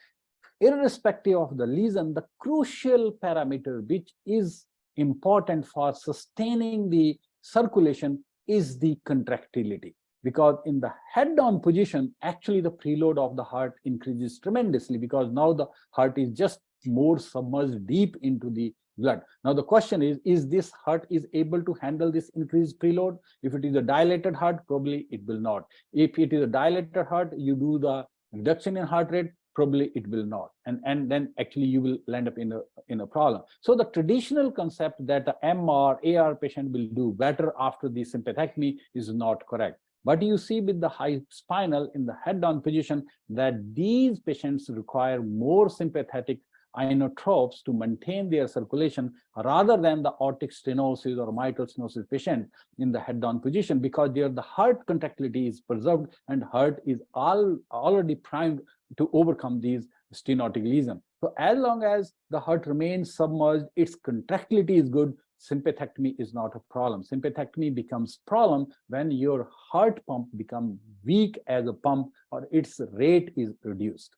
irrespective of the lesion, the crucial parameter which is important for sustaining the circulation is the contractility. Because in the head down position, actually the preload of the heart increases tremendously, because now the heart is just more submerged deep into the blood. Now the question is this heart is able to handle this increased preload? If it is a dilated heart, probably it will not. If it is a dilated heart, you do the reduction in heart rate, probably it will not. And then actually you will land up in a problem. So the traditional concept that the MR, AR patient will do better after the sympathectomy is not correct. But you see with the high spinal in the head down position that these patients require more sympathetic inotropes to maintain their circulation, rather than the aortic stenosis or mitral stenosis patient in the head down position, because there the heart contractility is preserved and heart is already primed to overcome these stenotic lesions. So as long as the heart remains submerged, its contractility is good, sympathectomy is not a problem. Sympathectomy becomes problem when your heart pump becomes weak as a pump, or its rate is reduced.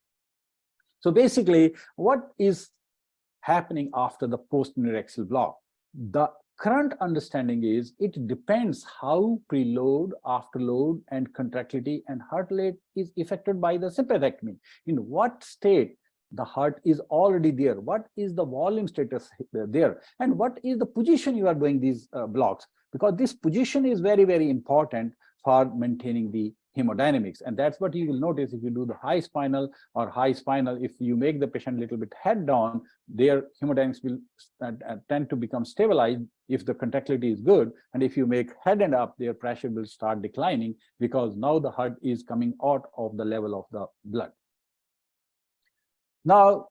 So basically, what is happening after the post-neuraxial block? The current understanding is it depends how preload, afterload, and contractility and heart rate is affected by the sympathectomy. In what state the heart is already there, what is the volume status there, and what is the position you are doing these blocks, because this position is very, very important for maintaining the hemodynamics. And that's what you will notice if you do the high spinal or high spinal. If you make the patient a little bit head down, their hemodynamics will tend to become stabilized if the contractility is good. And if you make head and up, their pressure will start declining because now the heart is coming out of the level of the blood. Now,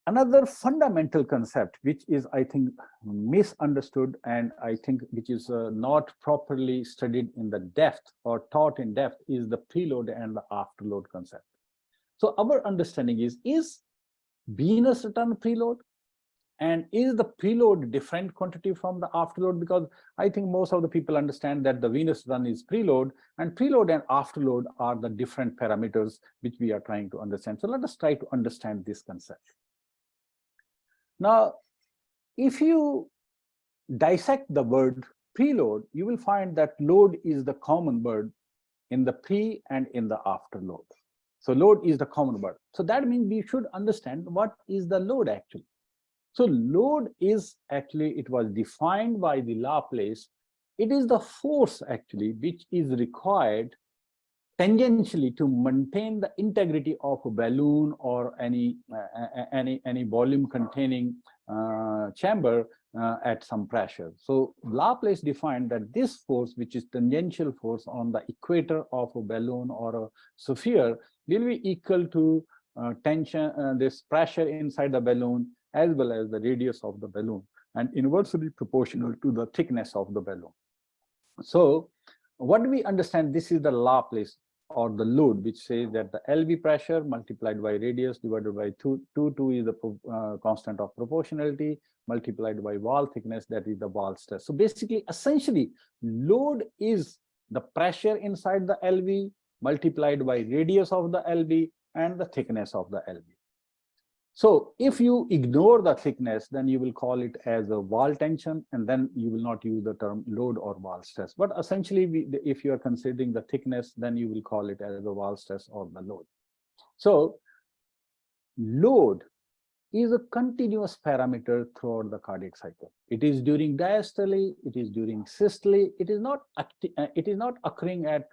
another fundamental concept, which is, I think, misunderstood and I think which is not properly studied in the depth or taught in depth, is the preload and the afterload concept. So our understanding is venous return preload? And is the preload different quantity from the afterload? Because I think most of the people understand that the venous run is preload, and preload and afterload are the different parameters which we are trying to understand. So let us try to understand this concept. Now, if you dissect the word preload, you will find that load is the common word in the pre and in the afterload. So load is the common word. So that means we should understand what is the load actually. So load is actually, it was defined by the Laplace. It is the force actually which is required tangentially to maintain the integrity of a balloon or any volume containing chamber at some pressure. So Laplace defined that this force, which is tangential force on the equator of a balloon or a sphere, will be equal to tension, this pressure inside the balloon as well as the radius of the balloon, and inversely proportional to the thickness of the balloon. So what do we understand? This is the Laplace or the load, which says that the LV pressure multiplied by radius divided by 2 is the constant of proportionality, multiplied by wall thickness, that is the wall stress. So basically, essentially, load is the pressure inside the LV multiplied by radius of the LV and the thickness of the LV. So if you ignore the thickness, then you will call it as a wall tension, and then you will not use the term load or wall stress. But essentially, if you are considering the thickness, then you will call it as the wall stress or the load. So load is a continuous parameter throughout the cardiac cycle. It is during diastole, it is during systole. It is not occurring at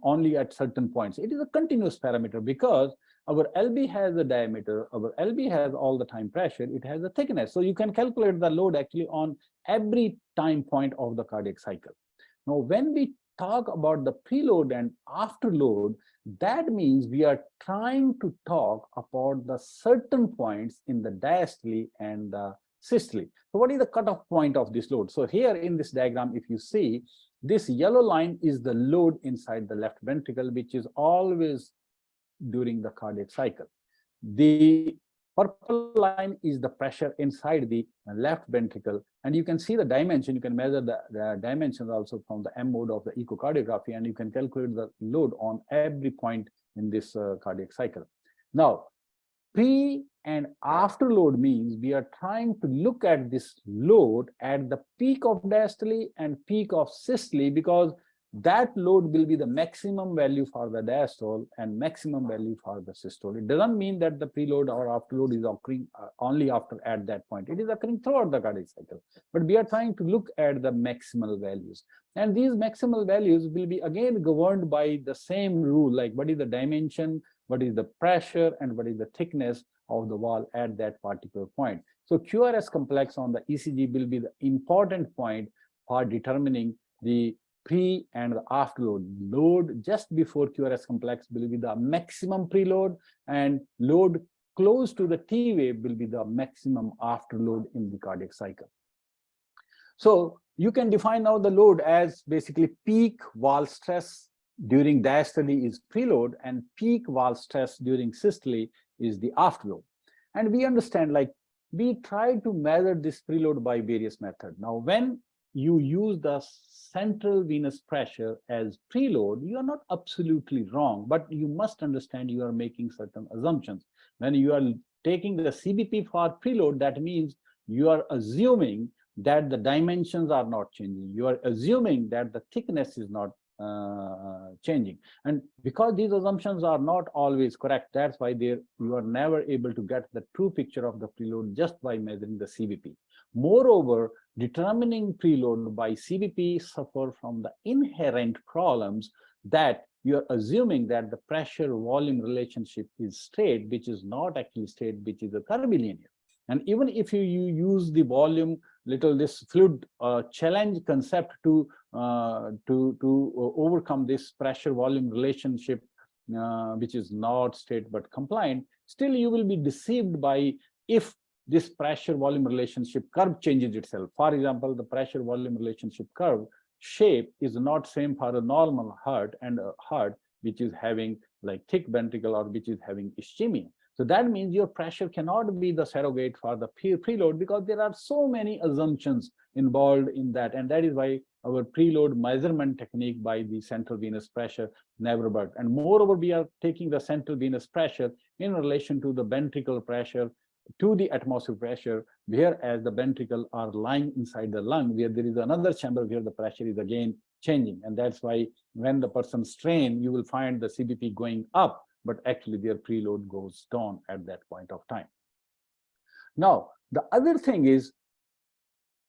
only at certain points. It is a continuous parameter because our LB has a diameter, our LB has all the time pressure, it has a thickness. So you can calculate the load actually on every time point of the cardiac cycle. Now, when we talk about the preload and afterload, that means we are trying to talk about the certain points in the diastole and the systole. So what is the cutoff point of this load? So here in this diagram, if you see, this yellow line is the load inside the left ventricle, which is always during the cardiac cycle. The purple line is the pressure inside the left ventricle, and you can see the dimension. You can measure the dimensions also from the M mode of the echocardiography, and you can calculate the load on every point in this cardiac cycle. Now, pre and after load means we are trying to look at this load at the peak of diastole and peak of systole, because that load will be the maximum value for the diastole and maximum value for the systole. It doesn't mean that the preload or afterload is occurring only after at that point. It is occurring throughout the cardiac cycle. But we are trying to look at the maximal values. And these maximal values will be again governed by the same rule, like what is the dimension, what is the pressure, and what is the thickness of the wall at that particular point. So QRS complex on the ECG will be the important point for determining the pre and the afterload. Load just before QRS complex will be the maximum preload, and load close to the T wave will be the maximum afterload in the cardiac cycle. So you can define now the load as basically peak wall stress during diastole is preload, and peak wall stress during systole is the afterload. And we understand, like, we try to measure this preload by various methods. Now, when you use the central venous pressure as preload, you are not absolutely wrong, but you must understand you are making certain assumptions. When you are taking the CBP for preload, that means you are assuming that the dimensions are not changing. You are assuming that the thickness is not changing. And because these assumptions are not always correct, that's why you are never able to get the true picture of the preload just by measuring the CBP. Moreover, determining preload by CBP suffer from the inherent problems that you're assuming that the pressure volume relationship is straight, which is not actually straight, which is a curvilinear. And even if you use the volume this fluid challenge concept to overcome this pressure volume relationship, which is not straight but compliant, still you will be deceived by if this pressure volume relationship curve changes itself. For example, the pressure volume relationship curve shape is not same for a normal heart and a heart which is having like thick ventricle or which is having ischemia. So that means your pressure cannot be the surrogate for the preload, because there are so many assumptions involved in that. And that is why our preload measurement technique by the central venous pressure never worked. And moreover, we are taking the central venous pressure in relation to the ventricular pressure to the atmospheric pressure, whereas the ventricle are lying inside the lung, where there is another chamber where the pressure is again changing. And that's why when the person strain, you will find the CBP going up, but actually their preload goes down at that point of time. Now, the other thing is,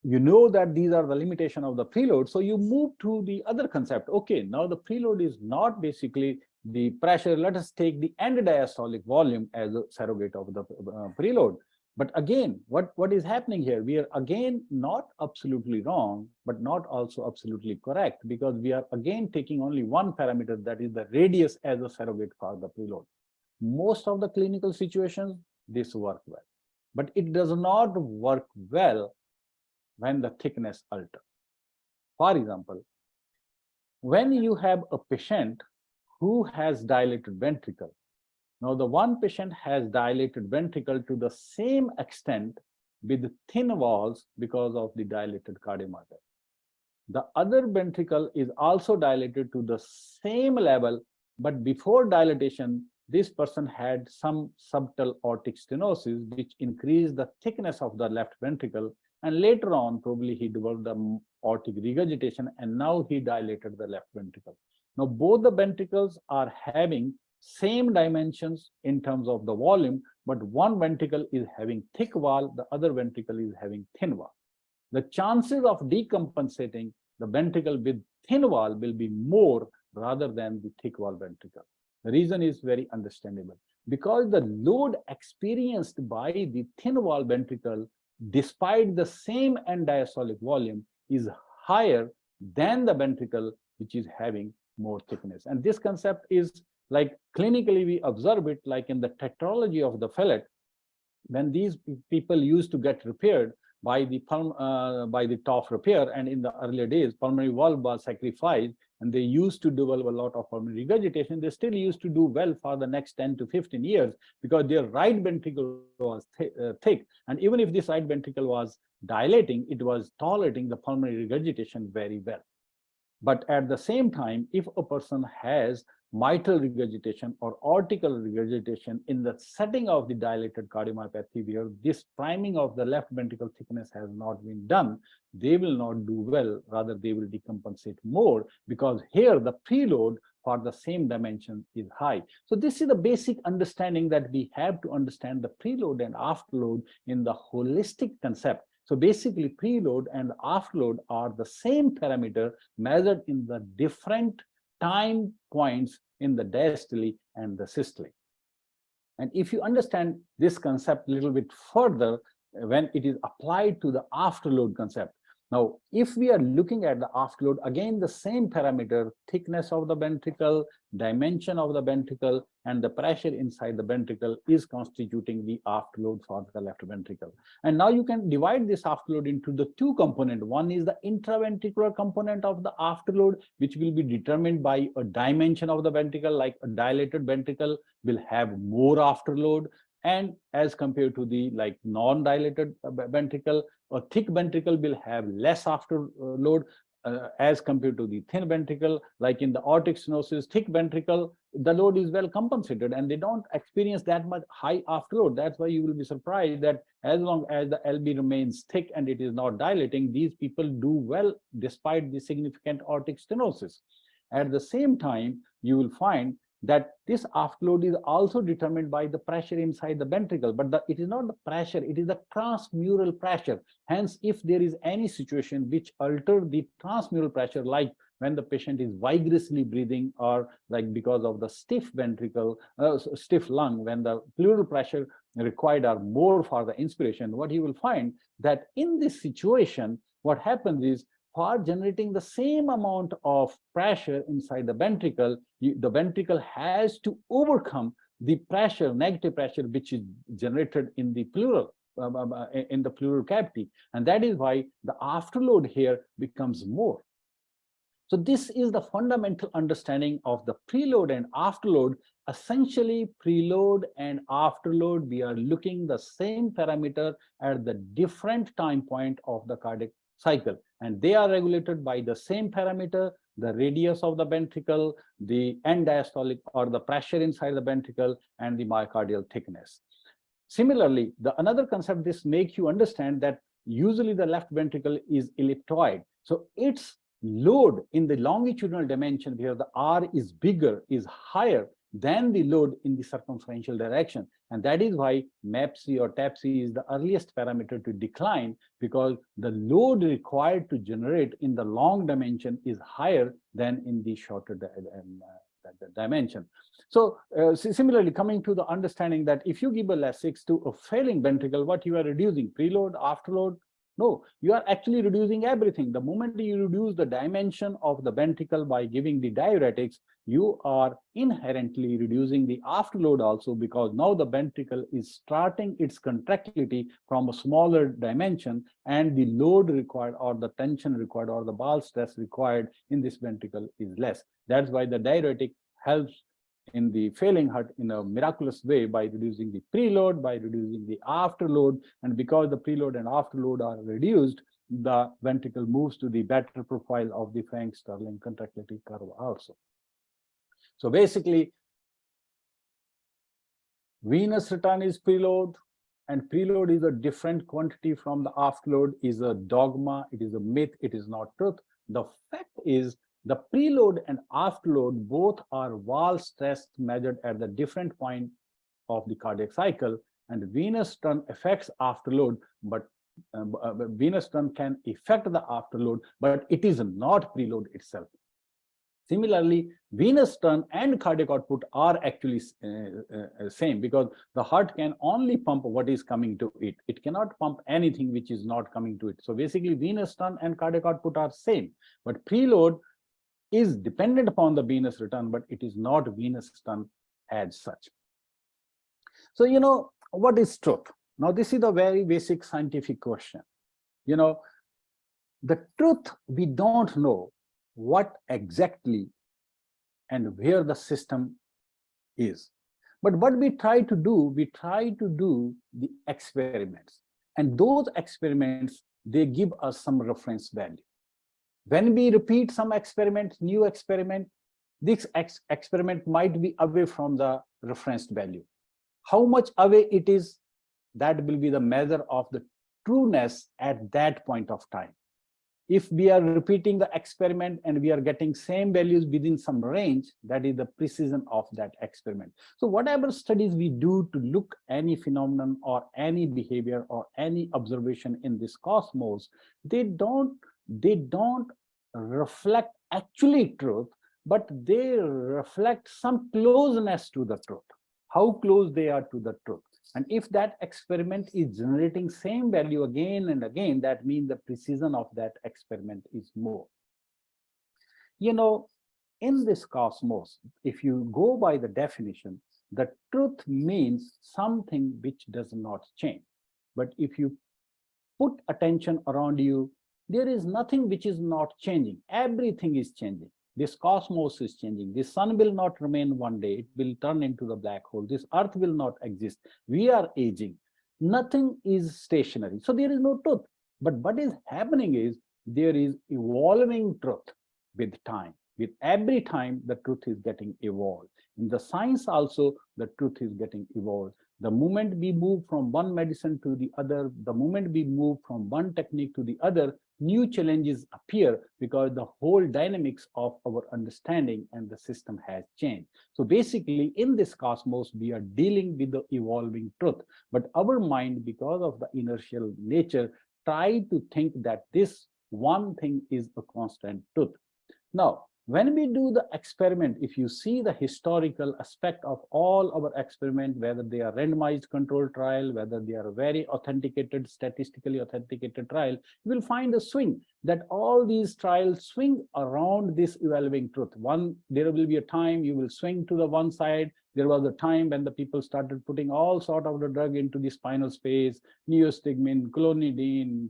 you know that these are the limitation of the preload, so you move to the other concept. Okay, now the preload is not basically the pressure. Let us take the end diastolic volume as a surrogate of the preload. But again, what is happening here? We are again not absolutely wrong, but not also absolutely correct, because we are again taking only one parameter, that is the radius, as a surrogate for the preload. Most of the clinical situations, this works well, but it does not work well when the thickness alters. For example, when you have a patient who has dilated ventricle, now the one patient has dilated ventricle to the same extent with thin walls because of the dilated cardiomyopathy. The other ventricle is also dilated to the same level, but before dilatation, this person had some subtle aortic stenosis, which increased the thickness of the left ventricle. And later on, probably he developed the aortic regurgitation, and now he dilated the left ventricle. Now, both the ventricles are having same dimensions in terms of the volume, but one ventricle is having thick wall, the other ventricle is having thin wall. The chances of decompensating the ventricle with thin wall will be more rather than the thick wall ventricle. The reason is very understandable, because the load experienced by the thin wall ventricle, despite the same end diastolic volume, is higher than the ventricle which is having more thickness. And this concept is like clinically we observe it, like in the tetralogy of the fillet, when these people used to get repaired by the TOF repair, and in the earlier days pulmonary valve was sacrificed and they used to develop a lot of pulmonary regurgitation, they still used to do well for the next 10 to 15 years because their right ventricle was thick, and even if this right ventricle was dilating, it was tolerating the pulmonary regurgitation very well. But at the same time, if a person has mitral regurgitation or aortical regurgitation in the setting of the dilated cardiomyopathy, where this priming of the left ventricle thickness has not been done, they will not do well, rather they will decompensate more, because here the preload for the same dimension is high. So this is the basic understanding that we have to understand the preload and afterload in the holistic concept. So basically preload and afterload are the same parameter measured in the different time points in the diastole and the systole. And if you understand this concept a little bit further, when it is applied to the afterload concept. Now, if we are looking at the afterload, again, the same parameter, thickness of the ventricle, dimension of the ventricle, and the pressure inside the ventricle is constituting the afterload for the left ventricle. And now you can divide this afterload into the two components. One is the intraventricular component of the afterload, which will be determined by a dimension of the ventricle, like a dilated ventricle will have more afterload, and as compared to the like non-dilated ventricle, a thick ventricle will have less afterload as compared to the thin ventricle. Like in the aortic stenosis, thick ventricle, the load is well compensated and they don't experience that much high afterload. That's why you will be surprised that as long as the LV remains thick and it is not dilating, these people do well despite the significant aortic stenosis. At the same time, you will find that this afterload is also determined by the pressure inside the ventricle, but it is not the pressure, it is the transmural pressure. Hence, if there is any situation which alters the transmural pressure, like when the patient is vigorously breathing, or like because of the stiff ventricle, stiff lung, when the pleural pressure required are more for the inspiration, what you will find that in this situation, what happens is, for generating the same amount of pressure inside the ventricle, the ventricle has to overcome the pressure, negative pressure, which is generated in the pleural cavity. And that is why the afterload here becomes more. So this is the fundamental understanding of the preload and afterload. Essentially, preload and afterload, we are looking the same parameter at the different time point of the cardiac cycle, and they are regulated by the same parameter, the radius of the ventricle, the end diastolic or the pressure inside the ventricle, and the myocardial thickness. Similarly, another concept this makes you understand that usually the left ventricle is elliptoid. So its load in the longitudinal dimension, where the R is bigger, is higher than the load in the circumferential direction. And that is why MAPC or TAPC is the earliest parameter to decline, because the load required to generate in the long dimension is higher than in the shorter dimension. So similarly, coming to the understanding that if you give a Lasix to a failing ventricle, what you are reducing? Preload, afterload? No, you are actually reducing everything. The moment you reduce the dimension of the ventricle by giving the diuretics, you are inherently reducing the afterload also, because now the ventricle is starting its contractility from a smaller dimension, and the load required or the tension required or the ball stress required in this ventricle is less. That's why the diuretic helps in the failing heart in a miraculous way by reducing the preload, by reducing the afterload. And because the preload and afterload are reduced, the ventricle moves to the better profile of the Frank-Starling contractility curve also. So basically, venous return is preload, and preload is a different quantity from the afterload, is a dogma, it is a myth, it is not truth. The fact is, the preload and afterload both are wall stress measured at the different point of the cardiac cycle, and venous turn affects afterload, but venous turn can affect the afterload, but it is not preload itself. Similarly, venous turn and cardiac output are actually same, because the heart can only pump what is coming to it. It cannot pump anything which is not coming to it. So basically, venous turn and cardiac output are same, but preload is dependent upon the venous return, but it is not venous turn as such. So, you know, what is truth? Now, this is a very basic scientific question. You know, the truth, we don't know what exactly and where the system is. But what we try to do the experiments. And those experiments, they give us some reference value. When we repeat some experiment, new experiment, this experiment might be away from the referenced value. How much away it is, that will be the measure of the trueness at that point of time. If we are repeating the experiment and we are getting same values within some range, that is the precision of that experiment. So whatever studies we do to look any phenomenon or any behavior or any observation in this cosmos, they don't reflect actually truth, but they reflect some closeness to the truth, how close they are to the truth. And if that experiment is generating same value again and again, that means the precision of that experiment is more. You know, in this cosmos, if you go by the definition, the truth means something which does not change. But if you put attention around you, there is nothing which is not changing. Everything is changing. This cosmos is changing. This sun will not remain one day. It will turn into the black hole. This earth will not exist. We are aging. Nothing is stationary. So there is no truth. But what is happening is there is evolving truth with time. With every time, the truth is getting evolved. In the science also, the truth is getting evolved. The moment we move from one medicine to the other, the moment we move from one technique to the other, new challenges appear because the whole dynamics of our understanding and the system has changed. So basically, in this cosmos, we are dealing with the evolving truth. But our mind, because of the inertial nature, try to think that this one thing is a constant truth. Now, when we do the experiment, if you see the historical aspect of all our experiment, whether they are randomized controlled trial, whether they are very authenticated, statistically authenticated trial, you will find a swing that all these trials swing around this evolving truth. There will be a time you will swing to the one side. There was a time when the people started putting all sort of the drug into the spinal space, neostigmine, clonidine,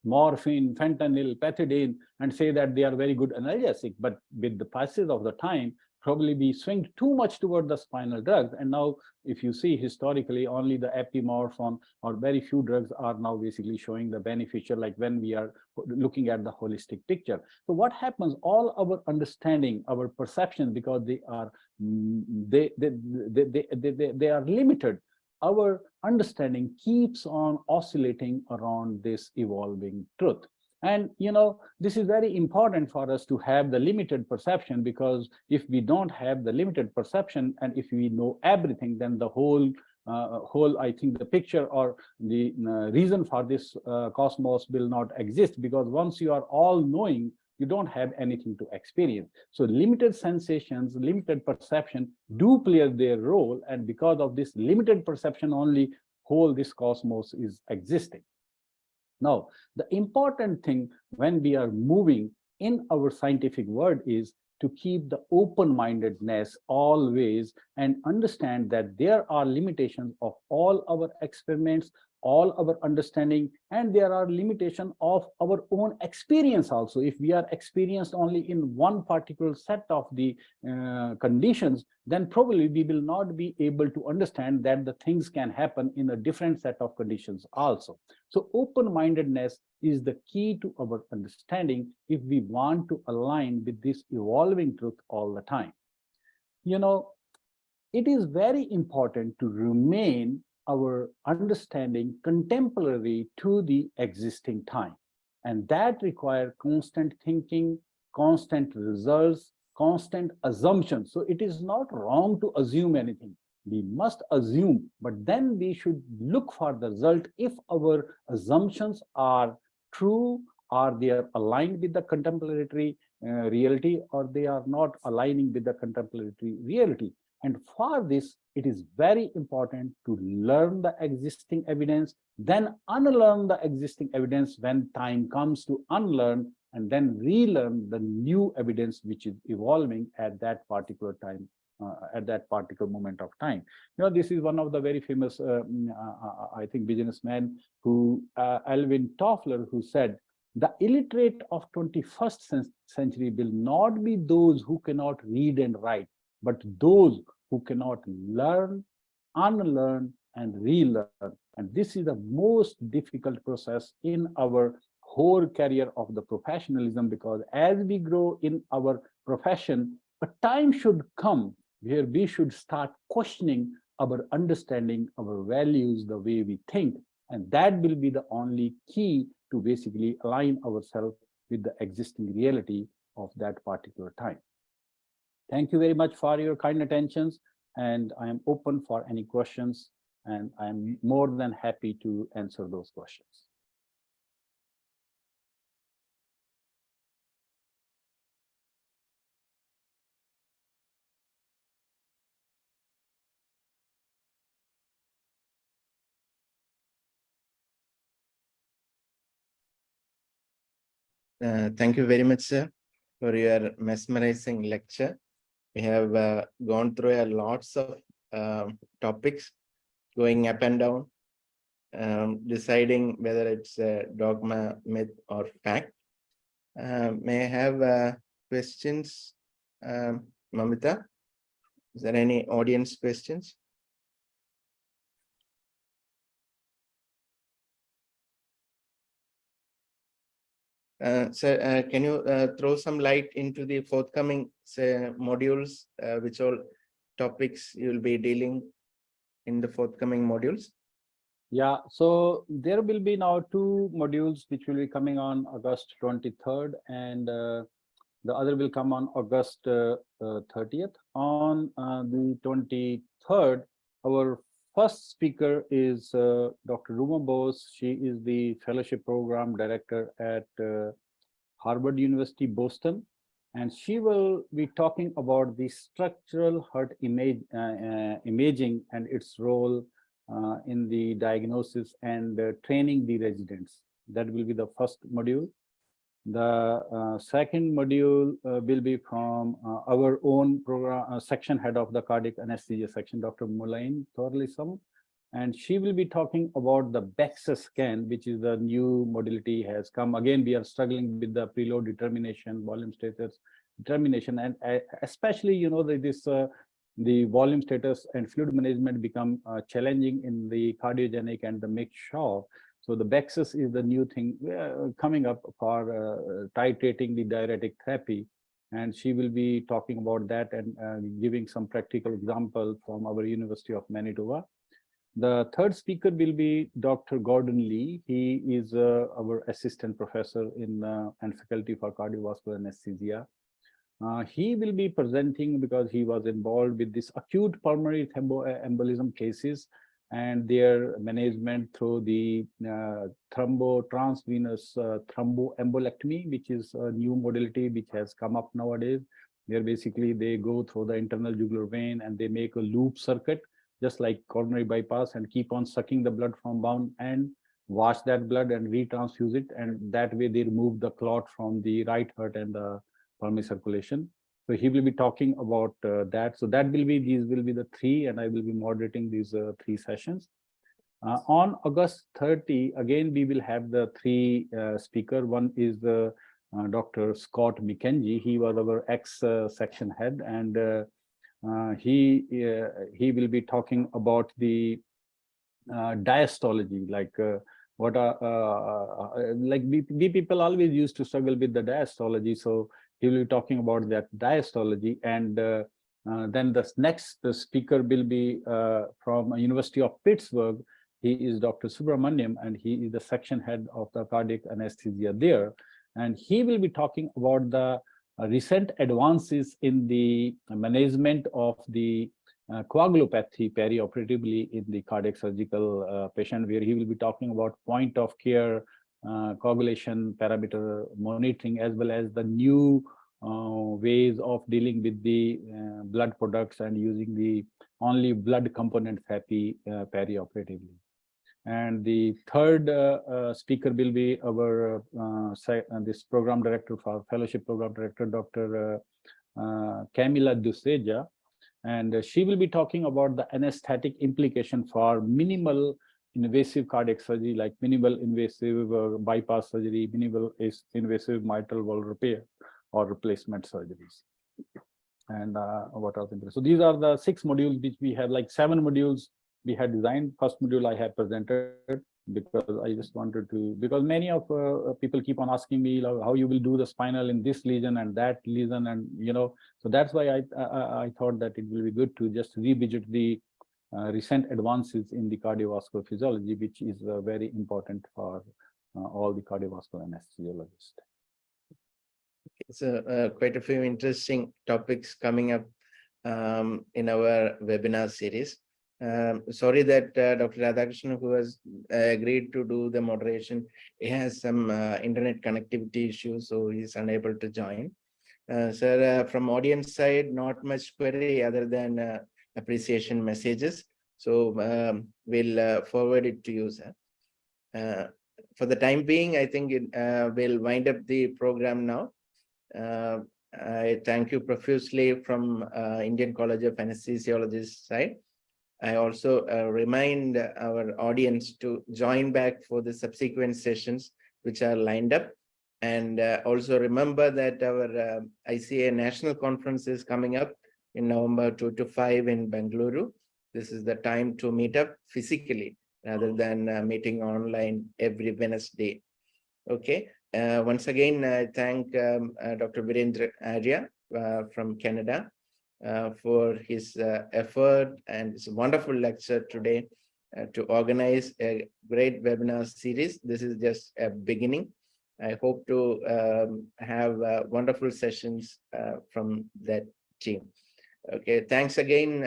morphine, fentanyl, pethidine, and say that they are very good analgesic. But with the passage of the time, probably we swing too much toward the spinal drugs. And now, if you see historically, only the epimorphine or very few drugs are now basically showing the beneficial, like when we are looking at the holistic picture. So what happens, all our understanding, our perception, because they are limited, our understanding keeps on oscillating around this evolving truth. And this is very important for us to have the limited perception, because if we don't have the limited perception and if we know everything, then the whole I think the picture or the reason for this cosmos will not exist, because once you are all knowing, you don't have anything to experience. So limited sensations, limited perception do play their role, and because of this limited perception only, whole this cosmos is existing. Now, the important thing when we are moving in our scientific world is to keep the open-mindedness always and understand that there are limitations of all our experiments, all our understanding, and there are limitations of our own experience also. If we are experienced only in one particular set of the conditions, then probably we will not be able to understand that the things can happen in a different set of conditions also. So open-mindedness is the key to our understanding if we want to align with this evolving truth all the time. It is very important to remain our understanding contemporary to the existing time. And that requires constant thinking, constant results, constant assumptions. So it is not wrong to assume anything. We must assume, but then we should look for the result if our assumptions are true, or they are aligned with the contemporary reality, or they are not aligning with the contemporary reality. And for this, it is very important to learn the existing evidence, then unlearn the existing evidence when time comes to unlearn, and then relearn the new evidence which is evolving at that particular time, at that particular moment of time. This is one of the very famous, I think, businessmen who, Alvin Toffler, who said, the illiterate of 21st century will not be those who cannot read and write, but those who cannot learn, unlearn, and relearn. And this is the most difficult process in our whole career of the professionalism, because as we grow in our profession, a time should come where we should start questioning our understanding, our values, the way we think. And that will be the only key to basically align ourselves with the existing reality of that particular time. Thank you very much for your kind attentions, and I am open for any questions, and I am more than happy to answer those questions. Thank you very much, sir, for your mesmerizing lecture. We have gone through lots of topics, going up and down, deciding whether it's a dogma, myth, or fact. May I have questions, Mamita? Is there any audience questions? Sir, can you throw some light into the forthcoming modules, which all topics you will be dealing in the forthcoming modules? Yeah, so there will be now 2 modules which will be coming on August 23rd, and the other will come on August 30th. On the 23rd, our first speaker is Dr. Ruma Bose. She is the Fellowship Program Director at Harvard University, Boston. And she will be talking about the structural heart imaging and its role in the diagnosis and training the residents. That will be the first module. The second module will be from our own program section head of the cardiac anesthesia section, Dr. Mulain Thorlisam. And she will be talking about the BEXA scan, which is the new modality has come. Again, we are struggling with the preload determination, volume status determination, and especially, you know, the volume status and fluid management become challenging in the cardiogenic and the mixed shock. So the BEXA is the new thing coming up for titrating the diuretic therapy. And she will be talking about that and giving some practical example from our University of Manitoba. The third speaker will be Dr. Gordon Lee. He is our assistant professor in and faculty for cardiovascular anesthesia. He will be presenting because he was involved with this acute pulmonary thromboembolism cases and their management through the transvenous thromboembolectomy, which is a new modality which has come up nowadays, where basically they go through the internal jugular vein and they make a loop circuit, just like coronary bypass, and keep on sucking the blood from bound and wash that blood and retransfuse it. And that way they remove the clot from the right heart and the pulmonary circulation. So he will be talking about that. So that will be, these will be the three, and I will be moderating these three sessions. On August 30, again, we will have the three speaker. One is the Dr. Scott McKenzie. He was our ex-section head, and he will be talking about the diastology, like what are like we people always used to struggle with the diastology. So he will be talking about that diastology, and then the next speaker will be from University of Pittsburgh. He is Dr. Subramaniam, and he is the section head of the cardiac anesthesia there, and he will be talking about the recent advances in the management of the coagulopathy perioperatively in the cardiac surgical patient, where he will be talking about point of care coagulation parameter monitoring, as well as the new ways of dealing with the blood products and using the only blood component therapy perioperatively. And the third speaker will be our this program director for fellowship program director, Dr. Camila Duseja, and she will be talking about the anesthetic implication for minimal invasive cardiac surgery, like minimal invasive bypass surgery, minimal invasive mitral valve repair or replacement surgeries. And what else? So these are the 6 modules which we have, like 7 modules we had designed. First module I have presented because I just wanted to, because many of people keep on asking me how you will do the spinal in this lesion and that lesion, and you know, so that's why I thought that it will be good to just revisit the recent advances in the cardiovascular physiology, which is very important for all the cardiovascular anesthesiologists. So quite a few interesting topics coming up in our webinar series. Sorry that Dr. Radhakrishnan, who has agreed to do the moderation, he has some internet connectivity issues, so he's unable to join. Sir, from audience side, not much query other than appreciation messages. So we'll forward it to you, sir. For the time being, I think we'll wind up the program now. I thank you profusely from Indian College of Anesthesiologists side. I also remind our audience to join back for the subsequent sessions which are lined up. And also remember that our ICA National Conference is coming up in November 2 to 5 in Bengaluru. This is the time to meet up physically rather than meeting online every Wednesday. Okay. Once again, I thank Dr. Virendra Arya from Canada for his effort and his wonderful lecture today to organize a great webinar series. This is just a beginning. I hope to have wonderful sessions from that team. Okay, thanks again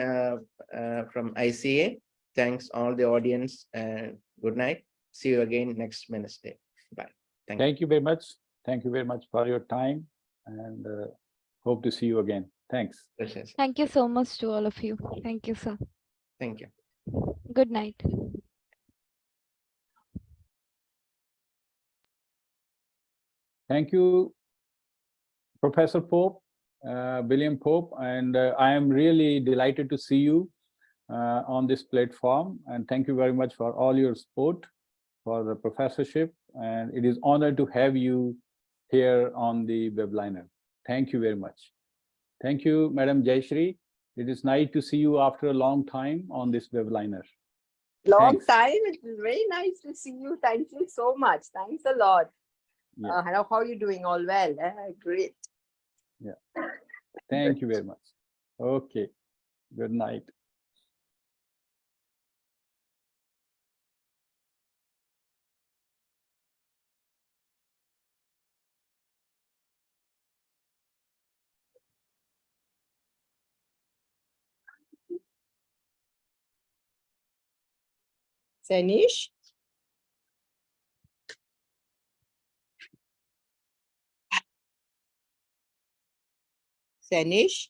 from ICA. Thanks all the audience, and good night. See you again next Wednesday. Bye. Thank you very much. Thank you very much for your time, and hope to see you again. Thanks. Thank you so much to all of you. Thank you, sir. Thank you. Good night. Thank you, Professor Pope, William Pope, and I am really delighted to see you on this platform. And thank you very much for all your support for the professorship. And it is honor to have you here on the webinar. Thank you very much. Thank you, Madam Jayashree. It is nice to see you after a long time on this webinar. Long Thanks. time. It was very nice to see you. Thank you so much. Thanks a lot. Yeah. How are you doing? All well? Great. Yeah. Thank you very much. Okay. Good night. Sanish? Sanish?